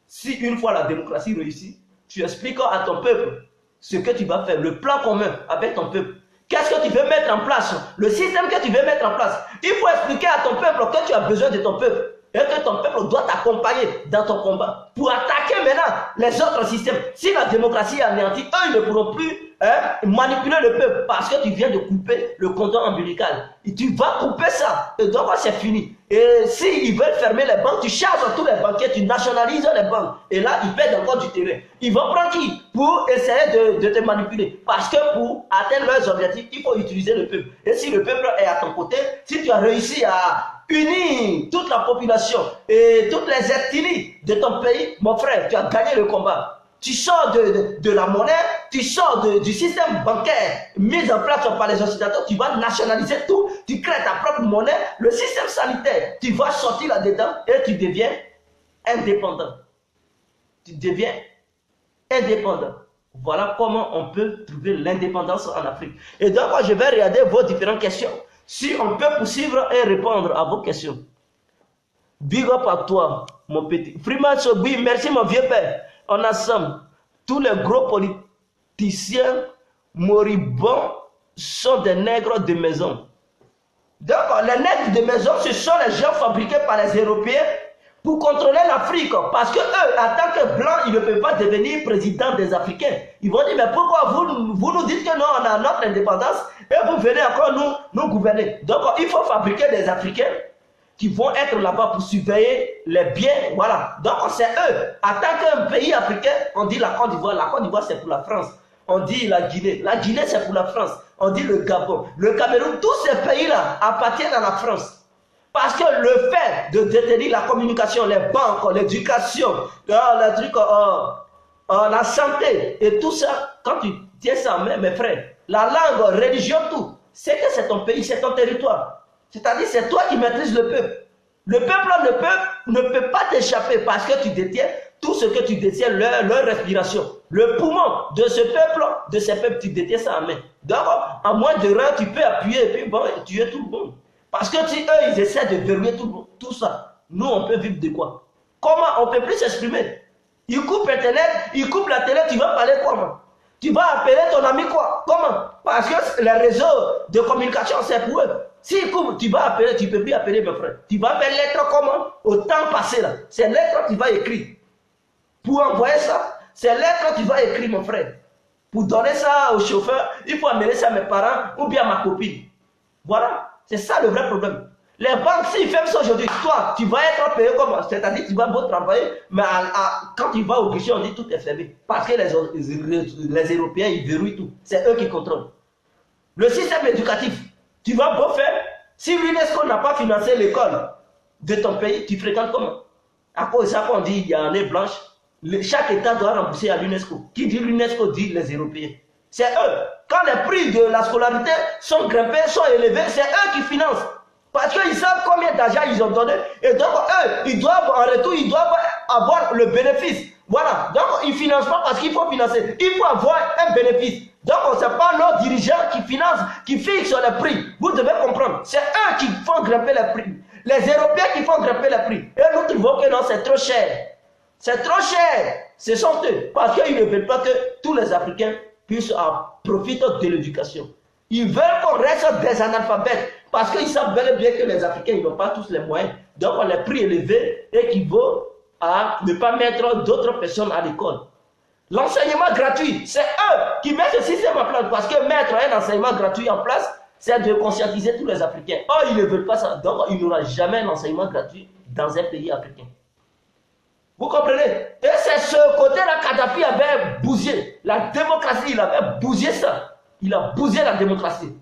Si une fois la démocratie réussit, tu expliques à ton peuple ce que tu vas faire, le plan commun avec ton peuple. Qu'est-ce que tu veux mettre en place? Le système que tu veux mettre en place. Il faut expliquer à ton peuple que tu as besoin de ton peuple. Et que ton peuple doit t'accompagner dans ton combat pour attaquer maintenant les autres systèmes. Si la démocratie est anéantie, eux, ils ne pourront plus manipuler le peuple parce que tu viens de couper le cordon ombilical. Et tu vas couper ça. Et donc, c'est fini. Et s'ils veulent fermer les banques, tu charges tous les banquiers, tu nationalises les banques. Et là, ils perdent encore du terrain. Ils vont prendre qui? Pour essayer de te manipuler. Parce que pour atteindre leurs objectifs, il faut utiliser le peuple. Et si le peuple est à ton côté, si tu as réussi à unir toute la population et toutes les ethnies de ton pays, mon frère, tu as gagné le combat. Tu sors de la monnaie, tu sors du système bancaire mis en place par les Occidentaux, tu vas nationaliser tout, tu crées ta propre monnaie, le système sanitaire, tu vas sortir là-dedans et tu deviens indépendant. Tu deviens indépendant. Voilà comment on peut trouver l'indépendance en Afrique. Et donc, je vais regarder vos différentes questions. Si on peut poursuivre et répondre à vos questions. Big up à toi, mon petit. Freeman Sogui, merci mon vieux père. En ensemble, tous les gros politiciens moribonds sont des nègres de maison. Donc, les nègres de maison, ce sont les gens fabriqués par les Européens pour contrôler l'Afrique. Parce que eux, en tant que blancs, ils ne peuvent pas devenir présidents des Africains. Ils vont dire, mais pourquoi vous nous dites que non, on a notre indépendance et vous venez encore nous gouverner. Donc, il faut fabriquer des Africains qui vont être là-bas pour surveiller les biens. Voilà. Donc, c'est eux. En tant qu'un pays africain, on dit la Côte d'Ivoire. La Côte d'Ivoire, c'est pour la France. On dit la Guinée. La Guinée, c'est pour la France. On dit le Gabon. Le Cameroun, tous ces pays-là appartiennent à la France. Parce que le fait de détenir la communication, les banques, l'éducation, les trucs, la santé et tout ça, quand tu tiens ça en main, mes frères, la langue, religion, tout, c'est que c'est ton pays, c'est ton territoire. C'est-à-dire, c'est toi qui maîtrises le peuple. Le peuple ne peut pas t'échapper parce que tu détiens tout ce que tu détiens, leur respiration. Le poumon de ce peuple, de ces peuples, tu détiens ça en main. Donc, en moins de rein, tu peux appuyer et puis bon, tuer tout le monde. Parce que si eux, ils essaient de verrouiller tout ça, nous, on peut vivre de quoi? Comment on ne peut plus s'exprimer? Ils coupent Internet, ils coupent la télé, tu vas parler comment? Tu vas appeler ton ami quoi? Comment? Parce que les réseaux de communication, c'est pour eux. Si tu vas appeler, tu ne peux plus appeler mes frères. Tu vas faire lettre comment? Au temps passé là. C'est lettre que tu vas écrire. Pour envoyer ça, c'est lettre que tu vas écrire mon frère. Pour donner ça au chauffeur, il faut amener ça à mes parents ou bien à ma copine. Voilà. C'est ça le vrai problème. Les banques, s'ils ferment ça aujourd'hui, toi, tu vas être payé comment? C'est-à-dire tu vas beau travailler, mais quand tu vas au guichet, on dit tout est fermé. Parce que les Européens, ils verrouillent tout. C'est eux qui contrôlent. Le système éducatif, tu vas beau faire. Si l'UNESCO n'a pas financé l'école de ton pays, tu fréquentes comment? À cause de ça qu'on dit il y a année blanche, chaque État doit rembourser à l'UNESCO. Qui dit l'UNESCO dit les Européens. C'est eux. Quand les prix de la scolarité sont grimpés, sont élevés, c'est eux qui financent. Parce qu'ils savent combien d'argent ils ont donné. Et donc, eux, ils doivent, en retour, ils doivent avoir le bénéfice. Voilà. Donc, ils ne financent pas parce qu'il faut financer. Il faut avoir un bénéfice. Donc, ce n'est pas nos dirigeants qui financent, qui fixent les prix. Vous devez comprendre. C'est eux qui font grimper les prix. Les Européens qui font grimper les prix. Et nous trouvons que non, c'est trop cher. C'est trop cher. Ce sont eux. Parce qu'ils ne veulent pas que tous les Africains puissent profiter de l'éducation. Ils veulent qu'on reste des analphabètes. Parce qu'ils savent bel et bien que les Africains n'ont pas tous les moyens. Donc, on les prix élevés équivaut à ne pas mettre d'autres personnes à l'école. L'enseignement gratuit, c'est eux qui mettent ce système en place. Parce que mettre un enseignement gratuit en place, c'est de conscientiser tous les Africains. Oh, ils ne veulent pas ça. Donc, il n'y aura jamais d'enseignement gratuit dans un pays africain. Vous comprenez? Et c'est ce côté-là Kadhafi avait bousillé. La démocratie, il avait bousillé ça. Il a bousillé la démocratie.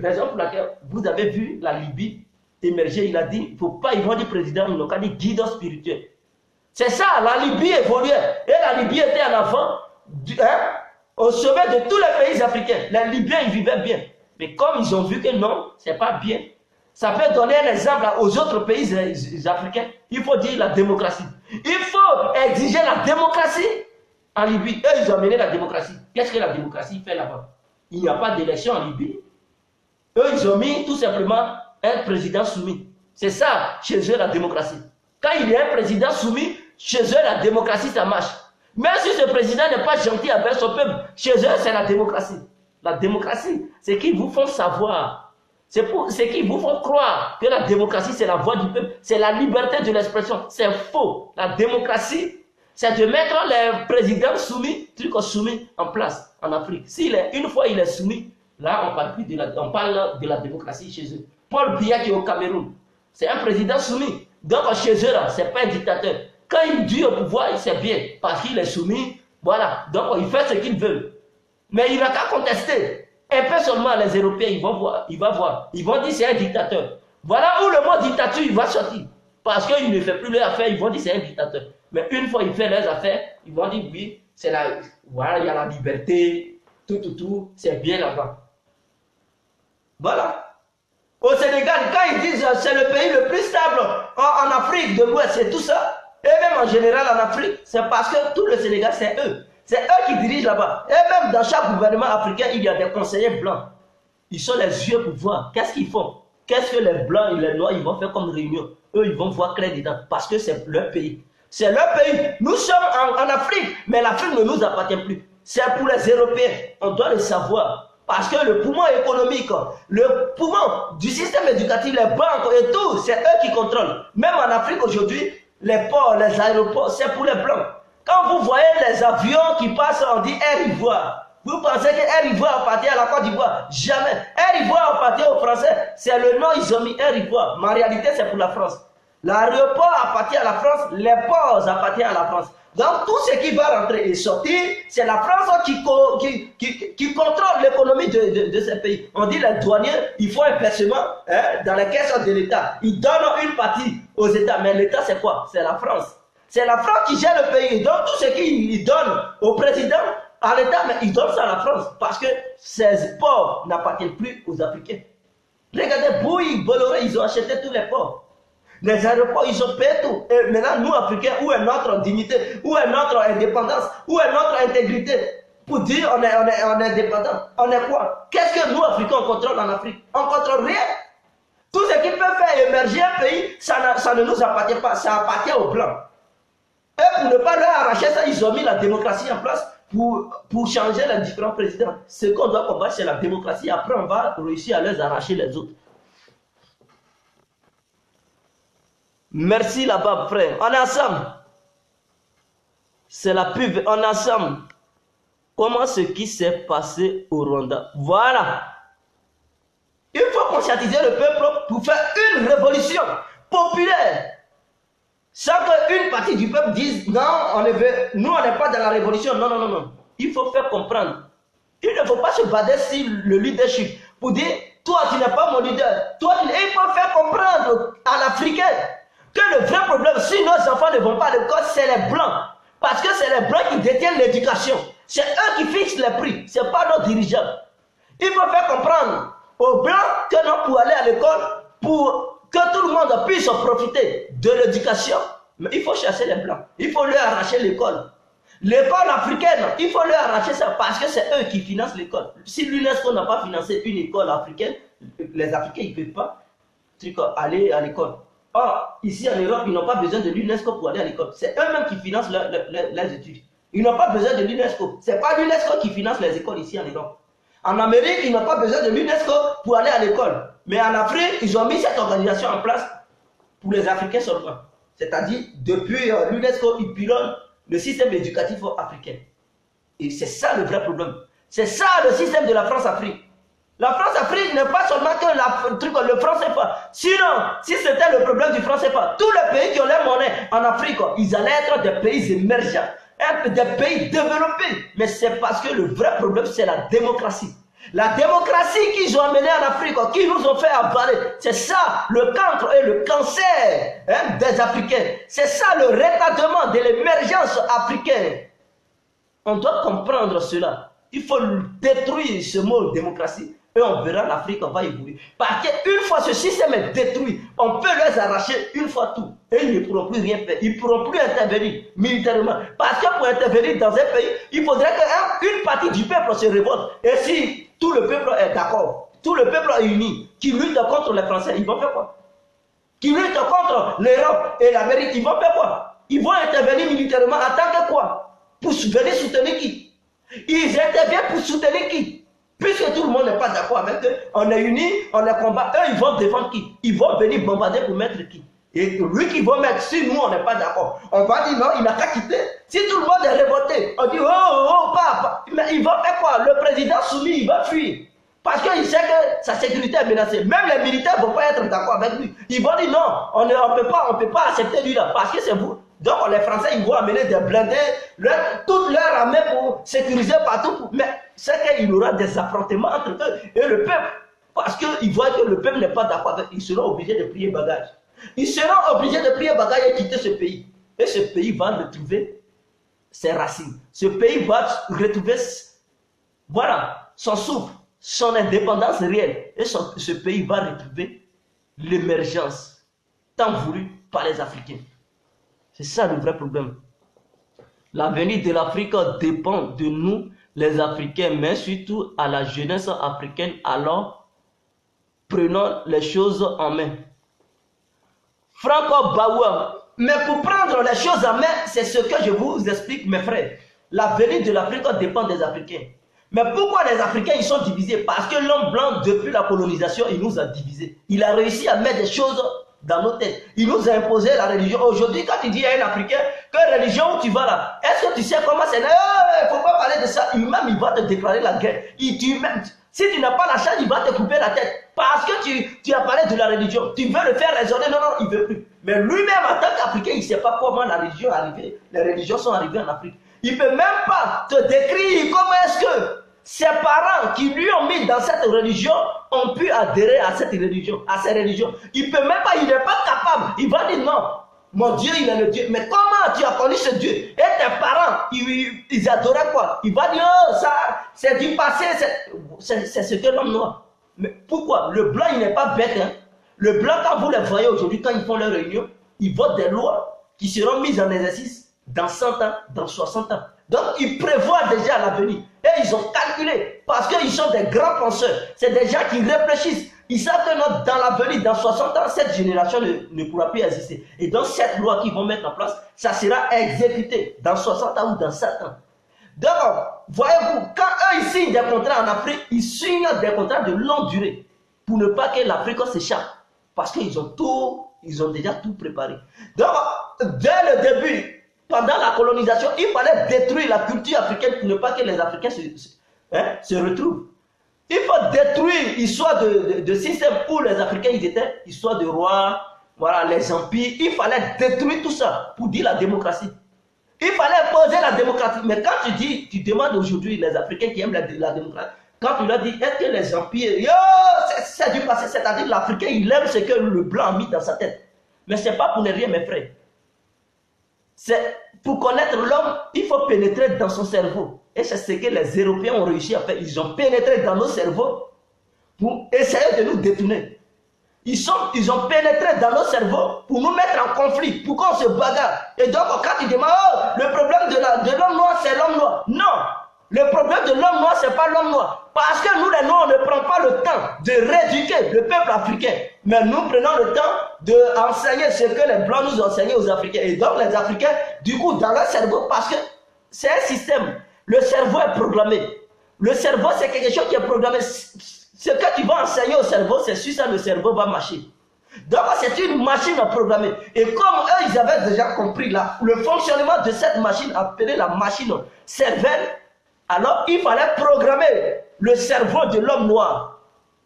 Raison pour laquelle vous avez vu la Libye émerger. Il a dit, il ne faut pas, ils vont dire président, ils n'ont qu'à dire guide spirituel. C'est ça, la Libye évoluait. Et la Libye était en avant, au sommet de tous les pays africains. Les Libyens, ils vivaient bien. Mais comme ils ont vu que non, ce n'est pas bien. Ça peut donner un exemple aux autres pays africains. Il faut dire la démocratie. Il faut exiger la démocratie en Libye. Eux, ils ont mené la démocratie. Qu'est-ce que la démocratie fait là-bas? Il n'y a pas d'élection en Libye. Eux, ils ont mis tout simplement un président soumis. C'est ça, chez eux, la démocratie. Quand il y a un président soumis, chez eux, la démocratie, ça marche. Même si ce président n'est pas gentil avec son peuple, chez eux, c'est la démocratie. La démocratie, c'est qu'ils vous font savoir. C'est qu'ils vous font croire que la démocratie, c'est la voix du peuple. C'est la liberté de l'expression. C'est faux. La démocratie, c'est de mettre les présidents soumis, trucs soumis en place en Afrique. Une fois il est soumis, là, on parle de la démocratie chez eux. Paul Biya qui est au Cameroun, c'est un président soumis. Donc, chez eux, là, ce n'est pas un dictateur. Quand il dit au pouvoir, c'est bien, parce qu'il est soumis. Voilà. Donc, il fait ce qu'il veut. Mais il n'a qu'à contester. Un peu seulement, les Européens, ils vont voir. Ils vont dire c'est un dictateur. Voilà où le mot dictature, il va sortir. Parce qu'il ne fait plus leurs affaires, ils vont dire c'est un dictateur. Mais une fois il fait leurs affaires, ils vont dire oui, voilà, il y a la liberté, tout, c'est bien là-bas. Voilà. Au Sénégal, quand ils disent c'est le pays le plus stable en Afrique de l'Ouest, c'est tout ça. Et même en général en Afrique, c'est parce que tout le Sénégal, c'est eux. C'est eux qui dirigent là-bas. Et même dans chaque gouvernement africain, il y a des conseillers blancs. Ils sont les yeux pour voir. Qu'est-ce qu'ils font? Qu'est-ce que les blancs et les noirs ils vont faire comme réunion? Eux, ils vont voir clair dedans. Parce que c'est leur pays. C'est leur pays. Nous sommes en Afrique, mais l'Afrique ne nous appartient plus. C'est pour les Européens. On doit le savoir. Parce que le poumon économique, le poumon du système éducatif, les banques et tout, c'est eux qui contrôlent. Même en Afrique aujourd'hui, les ports, les aéroports, c'est pour les blancs. Quand vous voyez les avions qui passent, on dit Air Ivoire. Vous pensez que Air Ivoire appartient à la Côte d'Ivoire? Jamais. Air Ivoire appartient aux Français. C'est le nom, ils ont mis Air Ivoire. Mais en réalité, c'est pour la France. L'aéroport appartient à la France, les ports appartiennent à la France. Donc tout ce qui va rentrer et sortir, c'est la France qui contrôle l'économie de ces pays. On dit les douaniers, il faut un versement dans les caisses de l'État. Ils donnent une partie aux États, mais l'État c'est quoi? C'est la France. C'est la France qui gère le pays. Donc tout ce qu'ils donnent au président, à l'État, mais ils donnent ça à la France. Parce que ces ports n'appartiennent plus aux Africains. Regardez, Bouygues, Bolloré, ils ont acheté tous les ports. Les aéroports, ils ont payé tout. Et maintenant, nous, Africains, où est notre dignité? Où est notre indépendance? Où est notre intégrité? Pour dire on est indépendant. On est quoi? Qu'est-ce que nous, Africains, on contrôle en Afrique? On ne contrôle rien. Tout ce qui peut faire émerger un pays, ça ne nous appartient pas. Ça appartient aux Blancs. Et pour ne pas leur arracher ça, ils ont mis la démocratie en place pour changer les différents présidents. Ce qu'on doit combattre, c'est la démocratie. Après, on va réussir à les arracher les autres. Merci là-bas, frère. On est ensemble. C'est la pub. On est ensemble. Comment ce qui s'est passé au Rwanda? Voilà. Il faut conscientiser le peuple pour faire une révolution populaire. Sans qu'une partie du peuple dise non, nous on n'est pas dans la révolution. Non, non, non, non. Il faut faire comprendre. Il ne faut pas se baser sur le leadership pour dire toi tu n'es pas mon leader. Il faut faire comprendre à l'Africain que le vrai problème, si nos enfants ne vont pas à l'école, c'est les blancs. Parce que c'est les blancs qui détiennent l'éducation. C'est eux qui fixent les prix. Ce n'est pas nos dirigeants. Il faut faire comprendre aux blancs que non, pour aller à l'école, pour que tout le monde puisse profiter de l'éducation, mais il faut chasser les blancs. Il faut leur arracher l'école. L'école africaine, il faut leur arracher ça parce que c'est eux qui financent l'école. Si l'UNESCO n'a pas financé une école africaine, les Africains ne peuvent pas aller à l'école. Or, ici en Europe, ils n'ont pas besoin de l'UNESCO pour aller à l'école. C'est eux-mêmes qui financent les études. Ils n'ont pas besoin de l'UNESCO. Ce n'est pas l'UNESCO qui finance les écoles ici en Europe. En Amérique, ils n'ont pas besoin de l'UNESCO pour aller à l'école. Mais en Afrique, ils ont mis cette organisation en place pour les Africains seulement. C'est-à-dire, depuis l'UNESCO, ils pilonnent le système éducatif africain. Et c'est ça le vrai problème. C'est ça le système de la France-Afrique. La France-Afrique n'est pas seulement que le franc CFA. Sinon, si c'était le problème du franc CFA, tous les pays qui ont leur monnaie en Afrique, ils allaient être des pays émergents, des pays développés. Mais c'est parce que le vrai problème, c'est la démocratie. La démocratie qu'ils ont amenée en Afrique, qui nous ont fait avaler, c'est ça le cancre et le cancer des Africains. C'est ça le retardement de l'émergence africaine. On doit comprendre cela. Il faut détruire ce mot démocratie et on verra l'Afrique va évoluer. Parce qu'une fois ce système est détruit, on peut les arracher une fois tout. Et ils ne pourront plus rien faire. Ils ne pourront plus intervenir militairement. Parce que pour intervenir dans un pays, il faudrait qu'une partie du peuple se révolte. Et si tout le peuple est d'accord, tout le peuple est uni, qui lutte contre les Français, ils vont faire quoi? Qui lutte contre l'Europe et l'Amérique, ils vont faire quoi? Ils vont intervenir militairement en tant que quoi? Pour venir soutenir qui? Ils interviennent pour soutenir qui? Puisque tout le monde n'est pas d'accord avec eux, on est unis, on est combat. Eux, ils vont défendre qui? Ils vont venir bombarder pour mettre qui? Et lui qui va mettre, si nous, on n'est pas d'accord, on va dire non, il n'a qu'à quitter. Si tout le monde est révolté, on dit pas. Mais il va faire quoi? Le président soumis, il va fuir. Parce qu'il sait que sa sécurité est menacée. Même les militaires ne vont pas être d'accord avec lui. Ils vont dire non, on ne peut pas accepter lui là, parce que c'est vous. Donc les Français, ils vont amener des blindés, toute leur armée pour sécuriser partout. Mais c'est qu'il y aura des affrontements entre eux et le peuple. Parce qu'ils voient que le peuple n'est pas d'accord avec eux. Ils seront obligés de plier bagage. Ils seront obligés de plier bagage et quitter ce pays. Et ce pays va retrouver ses racines. Ce pays va retrouver son souffle, son indépendance réelle. Et ce pays va retrouver l'émergence tant voulue par les Africains. C'est ça le vrai problème. L'avenir de l'Afrique dépend de nous, les Africains, mais surtout à la jeunesse africaine. Alors, prenons les choses en main. Franco Baoua, mais pour prendre les choses en main, c'est ce que je vous explique, mes frères. L'avenir de l'Afrique dépend des Africains. Mais pourquoi les Africains ils sont divisés? Parce que l'homme blanc, depuis la colonisation, il nous a divisés. Il a réussi à mettre des choses dans nos têtes. Il nous a imposé la religion. Aujourd'hui, quand tu dis à un Africain, quelle religion tu vas là? Est-ce que tu sais comment c'est? Il ne faut pas parler de ça. Lui-même, il va te déclarer la guerre. Si tu n'as pas la chance, il va te couper la tête. Parce que tu as parlé de la religion. Tu veux le faire raisonner. Non, non, il ne veut plus. Mais lui-même, en tant qu'Africain, il ne sait pas comment la religion est arrivée. Les religions sont arrivées en Afrique. Il ne peut même pas te décrire comment est-ce que ses parents qui lui ont mis dans cette religion ont pu adhérer à cette religion, à ces religions. Il peut même pas, il n'est pas capable. Il va dire non, mon Dieu, il est le Dieu. Mais comment tu as connu ce Dieu? Et tes parents, ils adoraient quoi? Il va dire, oh, ça, c'est du passé, c'est ce que l'homme noir. Mais pourquoi? Le blanc, il n'est pas bête. Hein? Le blanc, quand vous les voyez aujourd'hui, quand ils font leur réunion, ils votent des lois qui seront mises en exercice dans 100 ans, dans 60 ans. Donc, ils prévoient déjà l'avenir. Et ils ont calculé. Parce qu'ils sont des grands penseurs. C'est des gens qui réfléchissent. Ils savent que dans l'avenir, dans 60 ans, cette génération ne pourra plus exister. Et donc, cette loi qu'ils vont mettre en place, ça sera exécuté dans 60 ans ou dans 7 ans. Donc, voyez-vous, quand eux, ils signent des contrats en Afrique, ils signent des contrats de longue durée. Pour ne pas que l'Afrique s'échappe. Parce qu'ils ont déjà tout préparé. Donc, dès le début, pendant la colonisation, il fallait détruire la culture africaine pour ne pas que les Africains se retrouvent. Il faut détruire l'histoire de système où les Africains ils étaient, histoire de rois, voilà, les empires. Il fallait détruire tout ça pour dire la démocratie. Il fallait imposer la démocratie. Mais quand tu demandes aujourd'hui les Africains qui aiment la démocratie, quand tu leur dis, est-ce que les empires, c'est du passé, c'est-à-dire l'Africain, il aime ce que le blanc a mis dans sa tête. Mais ce n'est pas pour ne rien, mes frères. C'est pour connaître l'homme, il faut pénétrer dans son cerveau. Et c'est ce que les Européens ont réussi à faire. Ils ont pénétré dans nos cerveaux pour essayer de nous détourner. Ils ont pénétré dans nos cerveaux pour nous mettre en conflit, pour qu'on se bagarre. Et donc, quand tu demandes, oh, le problème de l'homme noir, c'est l'homme noir. Non, le problème de l'homme noir, ce n'est pas l'homme noir. Parce que nous, les noirs, on ne prend pas le temps de rééduquer le peuple africain. Mais nous prenons le temps d'enseigner ce que les blancs nous ont enseigné aux Africains. Et donc, les Africains, du coup, dans leur cerveau, parce que c'est un système. Le cerveau est programmé. Le cerveau, c'est quelque chose qui est programmé. Ce que tu vas enseigner au cerveau, c'est sur ça le cerveau va marcher. Donc, c'est une machine à programmer. Et comme eux, ils avaient déjà compris le fonctionnement de cette machine, appelée la machine cervelle, alors il fallait programmer le cerveau de l'homme noir.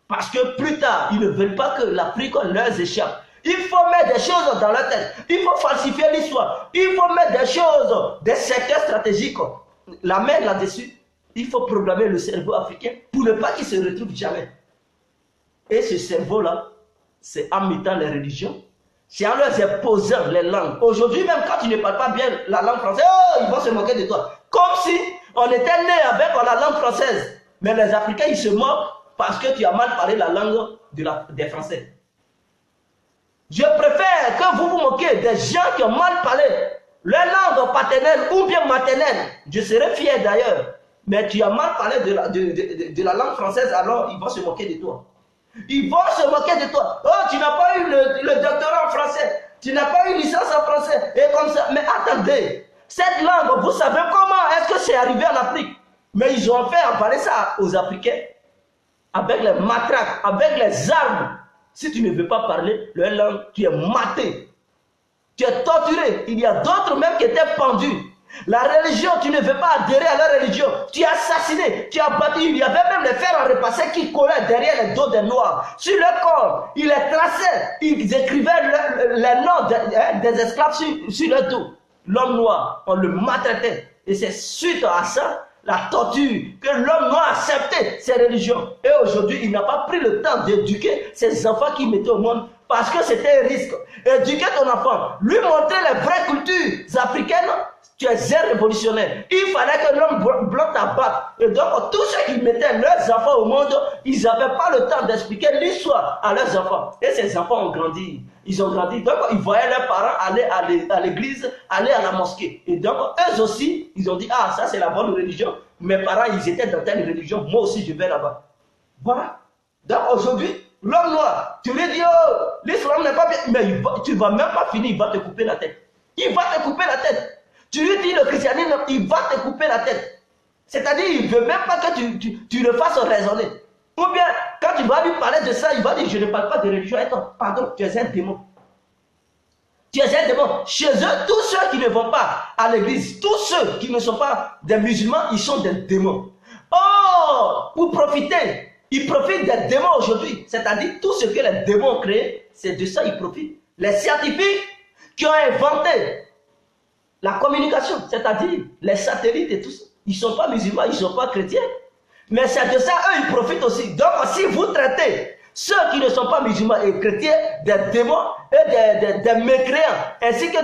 Parce que plus tard, ils ne veulent pas que l'Afrique leur échappe. Il faut mettre des choses dans leur tête. Il faut falsifier l'histoire. Il faut mettre des choses, des secteurs stratégiques. La main là-dessus. Il faut programmer le cerveau africain pour ne pas qu'il se retrouve jamais. Et ce cerveau-là, c'est en mettant les religions, c'est en leur imposant les langues. Aujourd'hui, même quand tu ne parles pas bien la langue française, oh, ils vont se moquer de toi. Comme si on était né avec la langue française. Mais les Africains, ils se moquent parce que tu as mal parlé la langue des Français. Je préfère que vous vous moquez des gens qui ont mal parlé leur langue paternelle ou bien maternelle. Je serais fier d'ailleurs. Mais tu as mal parlé de la langue française, alors ils vont se moquer de toi. Ils vont se moquer de toi. Oh, tu n'as pas eu le doctorat en français. Tu n'as pas eu une licence en français. Et comme ça. Mais attendez. Cette langue, vous savez comment est-ce que c'est arrivé en Afrique? Mais ils ont fait en parler ça aux Africains. Avec les matraques, avec les armes. Si tu ne veux pas parler leur langue, tu es maté. Tu es torturé. Il y a d'autres même qui étaient pendus. La religion, tu ne veux pas adhérer à leur religion. Tu as assassiné, tu as battu. Il y avait même les fers à repasser qui collaient derrière les dos des Noirs. Sur leur corps, ils les traçaient. Ils écrivaient les noms des esclaves sur leur dos. L'homme noir, on le maltraitait. Et c'est suite à ça, la torture, que l'homme noir acceptait ces religions. Et aujourd'hui, il n'a pas pris le temps d'éduquer ces enfants qu'il mettait au monde. Parce que c'était un risque. Éduquer ton enfant, lui montrer les vraies cultures africaines, tu es un révolutionnaire. Il fallait que l'homme blanc t'abatte. Et donc, tous ceux qui mettaient leurs enfants au monde, ils n'avaient pas le temps d'expliquer l'histoire à leurs enfants. Et ces enfants ont grandi. Ils ont grandi. Donc, ils voyaient leurs parents aller à l'église, aller à la mosquée. Et donc, eux aussi, ils ont dit, ah, ça c'est la bonne religion. Mes parents, ils étaient dans telle religion. Moi aussi, je vais là-bas. Voilà. Donc, aujourd'hui, l'homme noir, tu lui dis, oh, l'islam n'est pas bien. Mais tu ne vas même pas finir, il va te couper la tête. Il va te couper la tête. Tu lui dis le christianisme, il va te couper la tête. C'est-à-dire, il ne veut même pas que tu le fasses raisonner. Ou bien, quand tu vas lui parler de ça, il va dire, je ne parle pas de religion. Attends, pardon, tu es un démon. Tu es un démon. Chez eux, tous ceux qui ne vont pas à l'église, tous ceux qui ne sont pas des musulmans, ils sont des démons. Oh, pour profiter, ils profitent des démons aujourd'hui. C'est-à-dire, tout ce que les démons ont créé, c'est de ça qu'ils profitent. Les scientifiques qui ont inventé la communication, c'est-à-dire les satellites et tout ça, ils ne sont pas musulmans, ils ne sont pas chrétiens. Mais c'est de ça, eux, ils profitent aussi. Donc, si vous traitez ceux qui ne sont pas musulmans et chrétiens des démons et des mécréants, ainsi que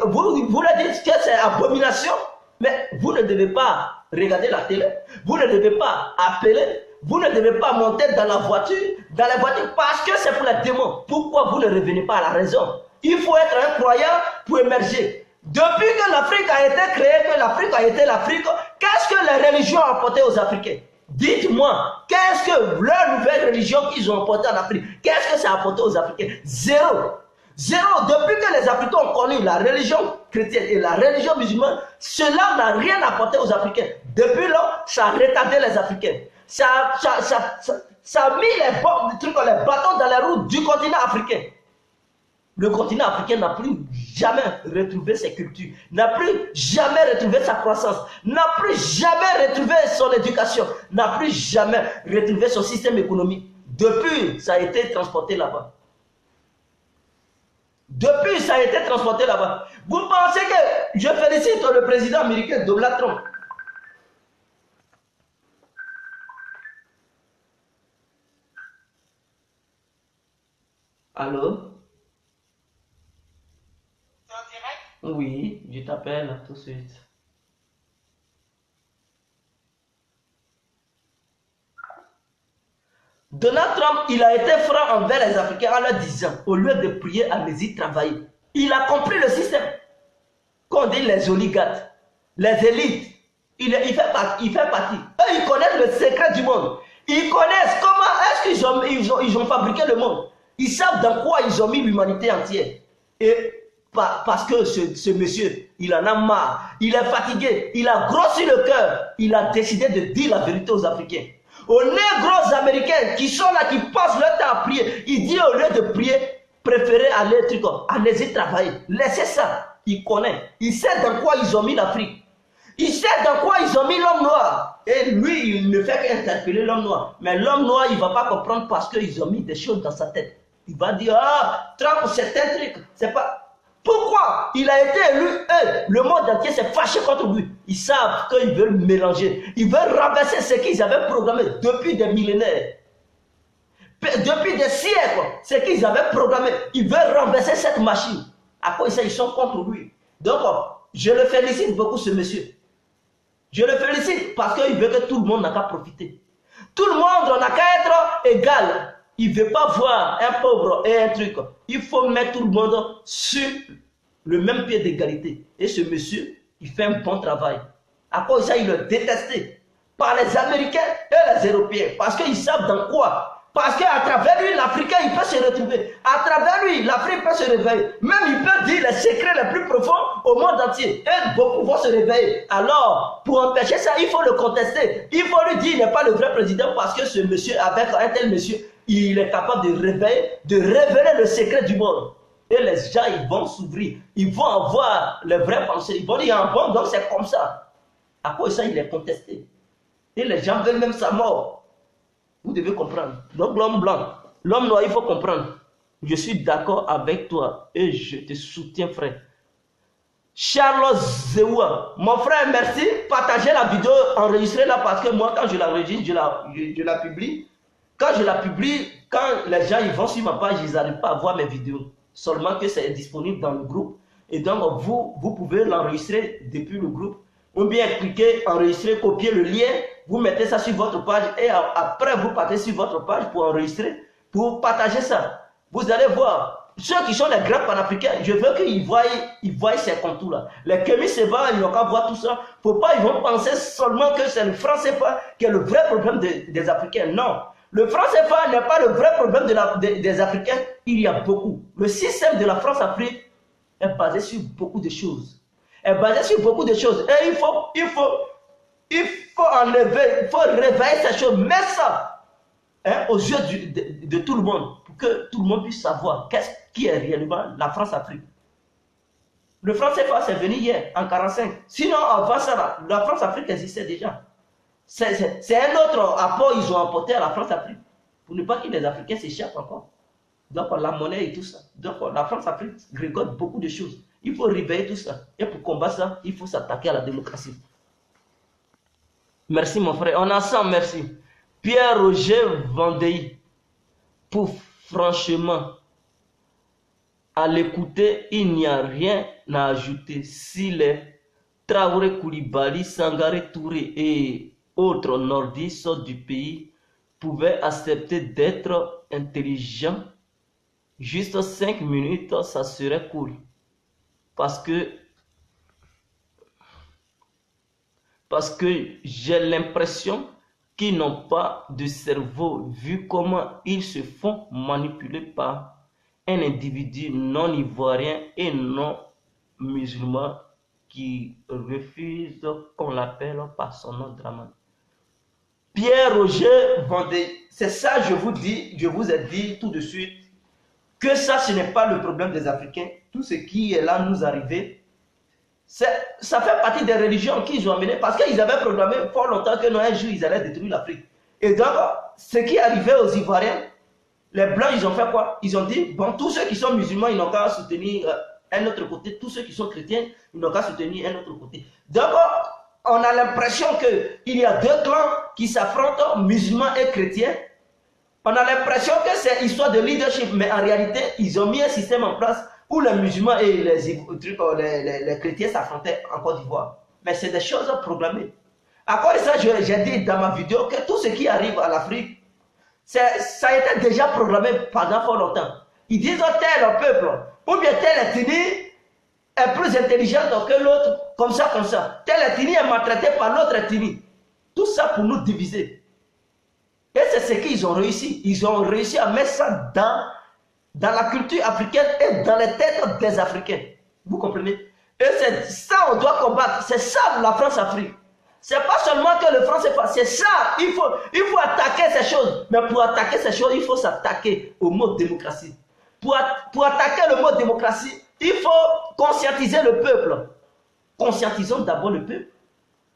vous leur dites que c'est abomination, mais vous ne devez pas regarder la télé, vous ne devez pas appeler, vous ne devez pas monter dans la voiture, parce que c'est pour les démons. Pourquoi vous ne revenez pas à la raison? Il faut être un croyant pour émerger. Depuis que l'Afrique a été créée, que l'Afrique a été l'Afrique, qu'est-ce que les religions ont apporté aux Africains? Dites-moi, qu'est-ce que leur nouvelle religion qu'ils ont apporté en Afrique, qu'est-ce que ça a apporté aux Africains? Zéro. Zéro. Depuis que les Africains ont connu la religion chrétienne et la religion musulmane, cela n'a rien apporté aux Africains. Depuis là, ça a retardé les Africains. Ça a mis les bâtons dans les roues du continent africain. Le continent africain n'a plus jamais retrouvé ses cultures, n'a plus jamais retrouvé sa croissance, n'a plus jamais retrouvé son éducation, n'a plus jamais retrouvé son système économique. Depuis, ça a été transporté là-bas. Depuis, ça a été transporté là-bas. Vous pensez que je félicite le président américain Donald Trump? Allô? Oui, je t'appelle tout de suite. Donald Trump, il a été franc envers les Africains en leur disant, au lieu de prier, allez-y travailler. Il a compris le système. Qu'on dit les oligarques, les élites, il fait partie. Eux, ils connaissent le secret du monde. Ils connaissent comment est-ce qu'ils ont fabriqué le monde. Ils savent dans quoi ils ont mis l'humanité entière. Et parce que ce monsieur, il en a marre, il est fatigué, il a grossi le cœur, il a décidé de dire la vérité aux Africains. Aux négros américains qui sont là, qui passent leur temps à prier, il dit au lieu de prier, préférez aller allez-y travailler. Laissez ça, il connaît, il sait dans quoi ils ont mis l'Afrique. Il sait dans quoi ils ont mis l'homme noir. Et lui, il ne fait qu'interpeller l'homme noir. Mais l'homme noir, il ne va pas comprendre parce qu'ils ont mis des choses dans sa tête. Il va dire, ah, Trump, c'est un truc. C'est pas... Pourquoi il a été élu? Le monde entier s'est fâché contre lui. Ils savent qu'ils veulent mélanger. Ils veulent renverser ce qu'ils avaient programmé depuis des millénaires. Depuis des siècles, ce qu'ils avaient programmé. Ils veulent renverser cette machine. À quoi ils sont contre lui? Donc, je le félicite beaucoup, ce monsieur. Je le félicite parce qu'il veut que tout le monde n'a qu'à profiter. Tout le monde n'a qu'à être égal. Il ne veut pas voir un pauvre et un truc. Il faut mettre tout le monde sur le même pied d'égalité. Et ce monsieur, il fait un bon travail. À cause de ça, il est détesté par les Américains et les Européens. Parce qu'ils savent dans quoi. Parce qu'à travers lui, l'Africain, il peut se retrouver. À travers lui, l'Afrique peut se réveiller. Même il peut dire les secrets les plus profonds au monde entier. Et beaucoup vont se réveiller. Alors, pour empêcher ça, il faut le contester. Il faut lui dire qu'il n'est pas le vrai président parce que ce monsieur, avec un tel monsieur, il est capable de révéler le secret du monde. Et les gens, ils vont s'ouvrir. Ils vont avoir les vraies pensées. Ils vont dire, ah bon, donc c'est comme ça. À cause de ça, il est contesté. Et les gens veulent même sa mort. Vous devez comprendre. Donc l'homme blanc, l'homme noir, il faut comprendre. Je suis d'accord avec toi et je te soutiens, frère. Charles Zewa, mon frère, merci. Partagez la vidéo, enregistrez-la parce que moi, quand je l'enregistre, je la publie. Quand je la publie, quand les gens ils vont sur ma page, ils n'arrivent pas à voir mes vidéos. Seulement que c'est disponible dans le groupe. Et donc, vous pouvez l'enregistrer depuis le groupe. Ou bien cliquer, enregistrer, copier le lien. Vous mettez ça sur votre page. Et après, vous partez sur votre page pour enregistrer, pour partager ça. Vous allez voir. Ceux qui sont les grands panafricains, je veux qu'ils voient ces contours-là. Les Kémy Seba, ils n'ont qu'à voir tout ça. Faut pas, ils vont penser seulement que c'est le franc CFA qui est le vrai problème des Africains. Non. Le franc CFA n'est pas le vrai problème des Africains. Il y a beaucoup. Le système de la France-Afrique est basé sur beaucoup de choses. Est basé sur beaucoup de choses. Et il faut enlever, il faut réveiller ces choses. Mettre ça aux yeux de tout le monde. Pour que tout le monde puisse savoir qu'est-ce qui est réellement la France-Afrique. Le franc CFA, c'est venu hier, en 1945. Sinon, avant ça, la France-Afrique existait déjà. C'est un autre apport qu'ils ont apporté à la France-Afrique. Pour ne pas que les Africains s'échappent encore. Donc la monnaie et tout ça. Donc la France-Afrique récolte beaucoup de choses. Il faut réveiller tout ça. Et pour combattre ça, il faut s'attaquer à la démocratie. Merci mon frère. On est ensemble, merci. Pierre-Roger Vendée. Pour franchement, à l'écouter, il n'y a rien à ajouter. Si les Traoré Koulibaly, Sangaré Touré et autres nordistes du pays pouvaient accepter d'être intelligents, juste 5 minutes, ça serait cool. Parce que j'ai l'impression qu'ils n'ont pas de cerveau, vu comment ils se font manipuler par un individu non ivoirien et non musulman qui refuse qu'on l'appelle par son nom dramatique. Pierre-Roger Vendée, c'est ça je vous dis, je vous ai dit tout de suite. que ça, ce n'est pas le problème des Africains. Tout ce qui est là nous arrivé, ça fait partie des religions qu'ils ont amenées, parce qu'ils avaient programmé fort longtemps que un jour, ils allaient détruire l'Afrique. Et donc, ce qui arrivait aux Ivoiriens, les Blancs, ils ont fait quoi? Ils ont dit, bon, tous ceux qui sont musulmans, ils n'ont qu'à soutenir un autre côté. Tous ceux qui sont chrétiens, ils n'ont qu'à soutenir un autre côté. Donc, on a l'impression qu'il y a deux clans qui s'affrontent, musulmans et chrétiens. On a l'impression que c'est histoire de leadership, mais en réalité, ils ont mis un système en place où les musulmans et les chrétiens s'affrontaient en Côte d'Ivoire. Mais c'est des choses programmées. À cause de ça, j'ai dit dans ma vidéo que tout ce qui arrive à l'Afrique, ça a été déjà programmé pendant fort longtemps. Ils disent oh, tel peuple, ou bien telle ethnie est plus intelligente que l'autre, comme ça, comme ça. Telle ethnie est maltraitée par l'autre ethnie. Tout ça pour nous diviser. Et c'est ce qu'ils ont réussi. Ils ont réussi à mettre ça dans la culture africaine et dans les têtes des Africains. Vous comprenez? Et c'est ça on doit combattre. C'est ça la France-Afrique. C'est pas seulement que le franc CFA, c'est ça. Il faut attaquer ces choses. Mais pour attaquer ces choses, il faut s'attaquer au mot démocratie. Pour attaquer le mot démocratie, il faut conscientiser le peuple. Conscientisons d'abord le peuple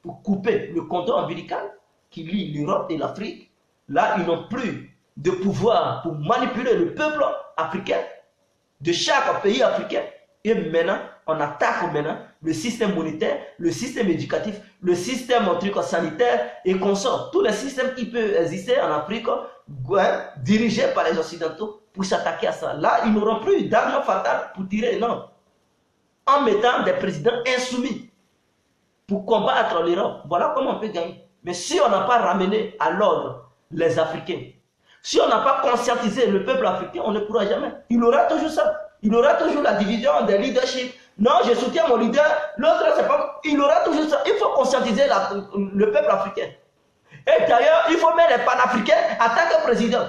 pour couper le cordon ombilical qui lie l'Europe et l'Afrique. Là, ils n'ont plus de pouvoir pour manipuler le peuple africain de chaque pays africain. Et maintenant, on attaque maintenant le système monétaire, le système éducatif, le système sanitaire et consort. Tous les systèmes qui peuvent exister en Afrique, dirigés par les Occidentaux, pour s'attaquer à ça. Là, ils n'auront plus d'armes fatales pour tirer, non. En mettant des présidents insoumis pour combattre l'Europe. Voilà comment on peut gagner. Mais si on n'a pas ramené à l'ordre les Africains, si on n'a pas conscientisé le peuple africain, on ne pourra jamais. Il aura toujours ça. Il aura toujours la division des leaderships. Non, je soutiens mon leader, l'autre, c'est pas. Il aura toujours ça. Il faut conscientiser le peuple africain. Et d'ailleurs, il faut mettre les panafricains en tant que président.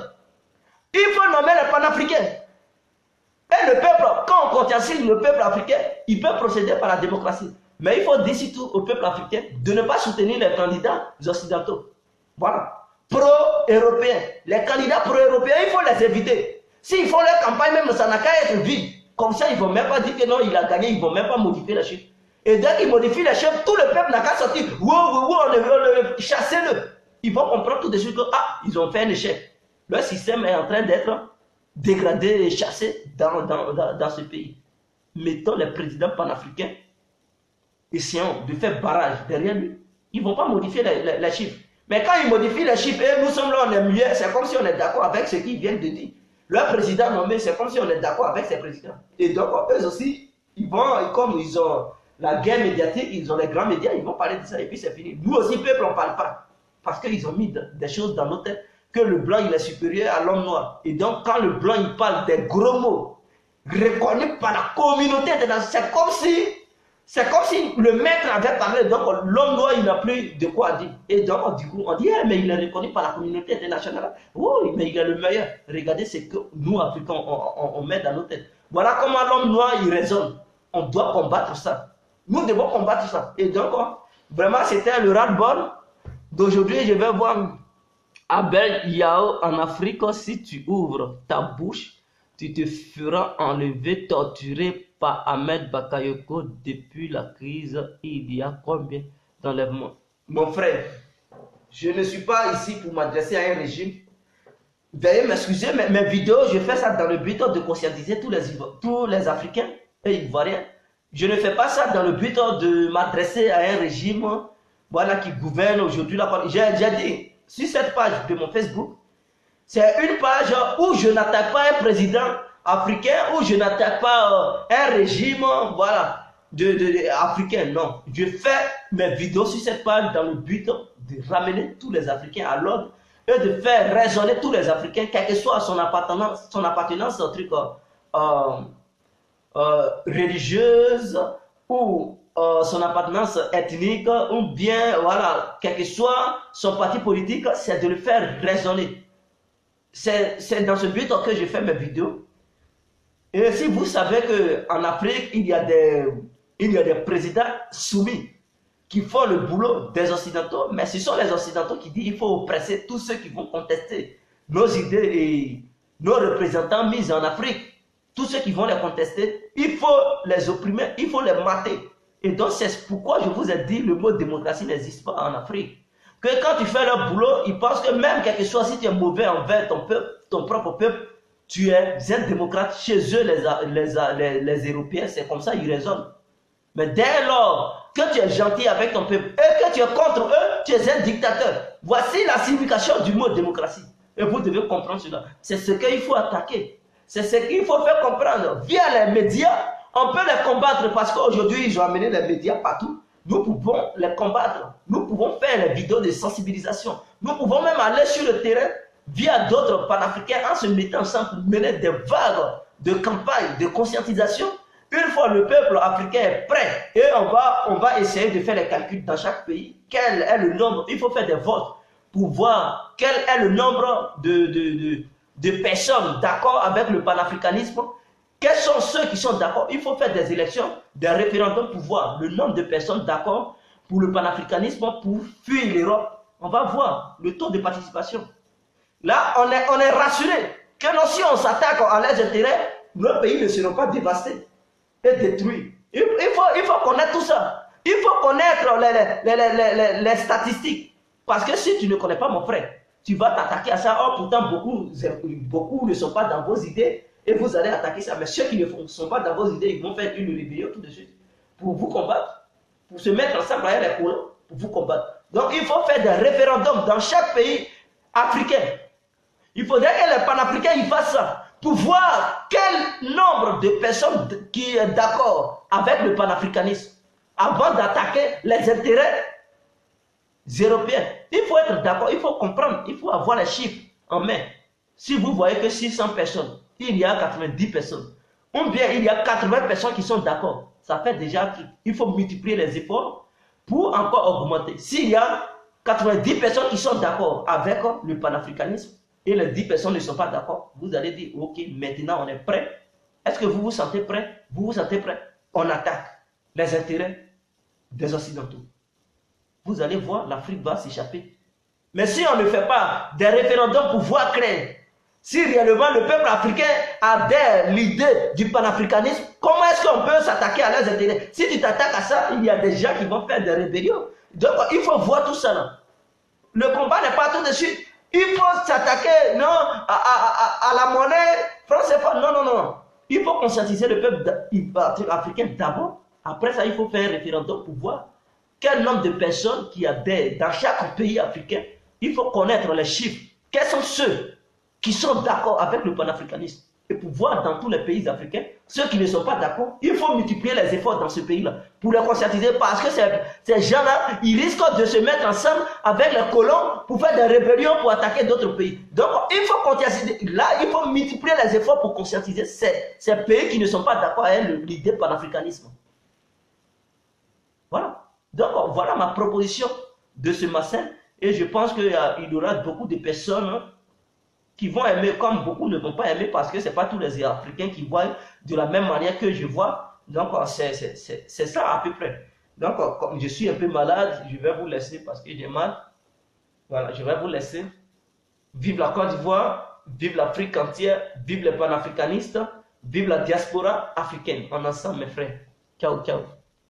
Il faut nommer les panafricains. Et le peuple, quand on conscientise le peuple africain, il peut procéder par la démocratie. Mais il faut dire surtout au peuple africain de ne pas soutenir les candidats occidentaux. Voilà. Pro-européens. Les candidats pro-européens, il faut les éviter. S'ils font leur campagne, même ça n'a qu'à être vide. Comme ça, ils ne vont même pas dire que non, il a gagné, ils ne vont même pas modifier les chiffres. Et dès qu'ils modifient les chiffres, tout le peuple n'a qu'à sortir. Chassez-le. Ils vont comprendre tout de suite que, ils ont fait un échec. Leur système est en train d'être dégradé et chassé dans ce pays. Mettons les présidents panafricains, essayons de faire barrage derrière lui. Ils ne vont pas modifier les chiffres. Mais quand ils modifient les chiffres, et nous sommes là, on est mieux, c'est comme si on est d'accord avec ce qu'ils viennent de dire. Leur président nommé, c'est comme si on est d'accord avec ses présidents. Et donc, eux aussi, ils vont, comme ils ont la guerre médiatique, ils ont les grands médias, ils vont parler de ça et puis c'est fini. Nous aussi, peuple, on ne parle pas. Parce qu'ils ont mis des choses dans nos têtes, que le blanc, il est supérieur à l'homme noir. Et donc, quand le blanc, il parle des gros mots, reconnus par la communauté, c'est comme si le maître avait parlé, donc l'homme noir, il n'a plus de quoi dire. Et donc, du coup, on dit, mais il est reconnu par la communauté internationale. Oui, mais il est le meilleur. Regardez ce que nous, Africains, on met dans nos têtes. Voilà comment l'homme noir, il raisonne. On doit combattre ça. Nous devons combattre ça. Et donc, vraiment, c'était le ras-le-bol d'aujourd'hui. Je vais voir Abel Yao en Afrique. Si tu ouvres ta bouche, tu te feras enlever, torturer par Ahmed Bakayoko depuis la crise. Il y a combien d'enlèvements? Mon frère, je ne suis pas ici pour m'adresser à un régime. Veuillez m'excuser, mais mes vidéos, je fais ça dans le but de conscientiser tous les Africains et Ivoiriens. Je ne fais pas ça dans le but de m'adresser à un régime voilà, qui gouverne aujourd'hui. J'ai dit sur cette page de mon Facebook, c'est une page où je n'attaque pas un président africain, où je n'attaque pas un régime voilà, africain. Non, je fais mes vidéos sur cette page dans le but de ramener tous les Africains à l'ordre et de faire raisonner tous les Africains, quelle que soit son appartenance au truc religieuse ou son appartenance ethnique, ou bien, voilà, quel que soit son parti politique, c'est de le faire raisonner. C'est dans ce but que je fais mes vidéos. Et si vous savez qu'en Afrique, il y a des présidents soumis qui font le boulot des Occidentaux, mais ce sont les Occidentaux qui disent qu'il faut oppresser tous ceux qui vont contester nos idées et nos représentants mis en Afrique. tous ceux qui vont les contester, il faut les opprimer, il faut les mater. Et donc, c'est pourquoi je vous ai dit, le mot démocratie n'existe pas en Afrique. Que quand tu fais leur boulot, ils pensent que même quel que soit si tu es mauvais envers ton peuple, ton propre peuple, tu es un démocrate. Chez eux, les Européens, c'est comme ça, ils raisonnent. Mais dès lors que tu es gentil avec ton peuple et que tu es contre eux, tu es un dictateur. Voici la signification du mot démocratie. Et vous devez comprendre cela. C'est ce qu'il faut attaquer. C'est ce qu'il faut faire comprendre. Via les médias, on peut les combattre parce qu'aujourd'hui, ils ont amené les médias partout. Nous pouvons les combattre. Nous pouvons faire les vidéos de sensibilisation. Nous pouvons même aller sur le terrain via d'autres panafricains en se mettant ensemble pour mener des vagues de campagne, de conscientisation. Une fois le peuple africain est prêt et on va essayer de faire les calculs dans chaque pays. Quel est le nombre? Il faut faire des votes pour voir quel est le nombre de personnes d'accord avec le panafricanisme. Quels sont ceux qui sont d'accord? Il faut faire des élections, des référendums pour voir le nombre de personnes d'accord pour le panafricanisme, pour fuir l'Europe. On va voir le taux de participation. Là, on est rassuré que non, si on s'attaque à leurs intérêts, nos pays ne seront pas dévastés et détruits. Il faut connaître tout ça. Il faut connaître les statistiques. Parce que si tu ne connais pas, mon frère, tu vas t'attaquer à ça. Oh, pourtant, beaucoup ne sont pas dans vos idées et vous allez attaquer ça. Mais ceux qui ne sont pas dans vos idées, ils vont faire une rébellion tout de suite pour vous combattre, pour se mettre ensemble avec les colons, pour vous combattre. Donc, il faut faire des référendums dans chaque pays africain. Il faudrait que les panafricains y fassent ça pour voir quel nombre de personnes qui est d'accord avec le panafricanisme avant d'attaquer les intérêts européens. Il faut être d'accord, il faut comprendre, il faut avoir les chiffres en main. Si vous voyez que 600 personnes, il y a 90 personnes, ou bien il y a 80 personnes qui sont d'accord, ça fait déjà qu'il faut multiplier les efforts pour encore augmenter. S'il y a 90 personnes qui sont d'accord avec le panafricanisme, et les 10 personnes ne sont pas d'accord, vous allez dire, ok, maintenant on est prêt. Est-ce que vous vous sentez prêt? Vous vous sentez prêt? On attaque les intérêts des Occidentaux. Vous allez voir, l'Afrique va s'échapper. Mais si on ne fait pas des référendums pour voir clair, si réellement le peuple africain adhère l'idée du panafricanisme, comment est-ce qu'on peut s'attaquer à leurs intérêts? Si tu t'attaques à ça, il y a des gens qui vont faire des rébellions. Donc il faut voir tout ça là. Le combat n'est pas tout de suite. Il faut s'attaquer à la monnaie française. Non. Il faut conscientiser le peuple africain d'abord. Après ça, il faut faire un référendum pour voir quel nombre de personnes qui adhèrent dans chaque pays africain. Il faut connaître les chiffres. Quels sont ceux qui sont d'accord avec le panafricanisme? Et pour voir dans tous les pays africains, ceux qui ne sont pas d'accord, il faut multiplier les efforts dans ce pays-là pour les conscientiser parce que ces gens-là, ils risquent de se mettre ensemble avec les colons pour faire des rébellions pour attaquer d'autres pays. Donc, il faut conscientiser. Là, il faut multiplier les efforts pour conscientiser ces pays qui ne sont pas d'accord avec l'idée panafricanisme. Voilà. Donc, voilà ma proposition de ce matin. Et je pense qu'il y aura beaucoup de personnes qui vont aimer, comme beaucoup ne vont pas aimer, parce que ce n'est pas tous les Africains qui voient de la même manière que je vois. Donc, c'est ça à peu près. Donc, comme je suis un peu malade, je vais vous laisser parce que j'ai mal. Voilà, je vais vous laisser. Vive la Côte d'Ivoire, vive l'Afrique entière, vive les panafricanistes, vive la diaspora africaine. En ensemble, mes frères. Ciao, ciao.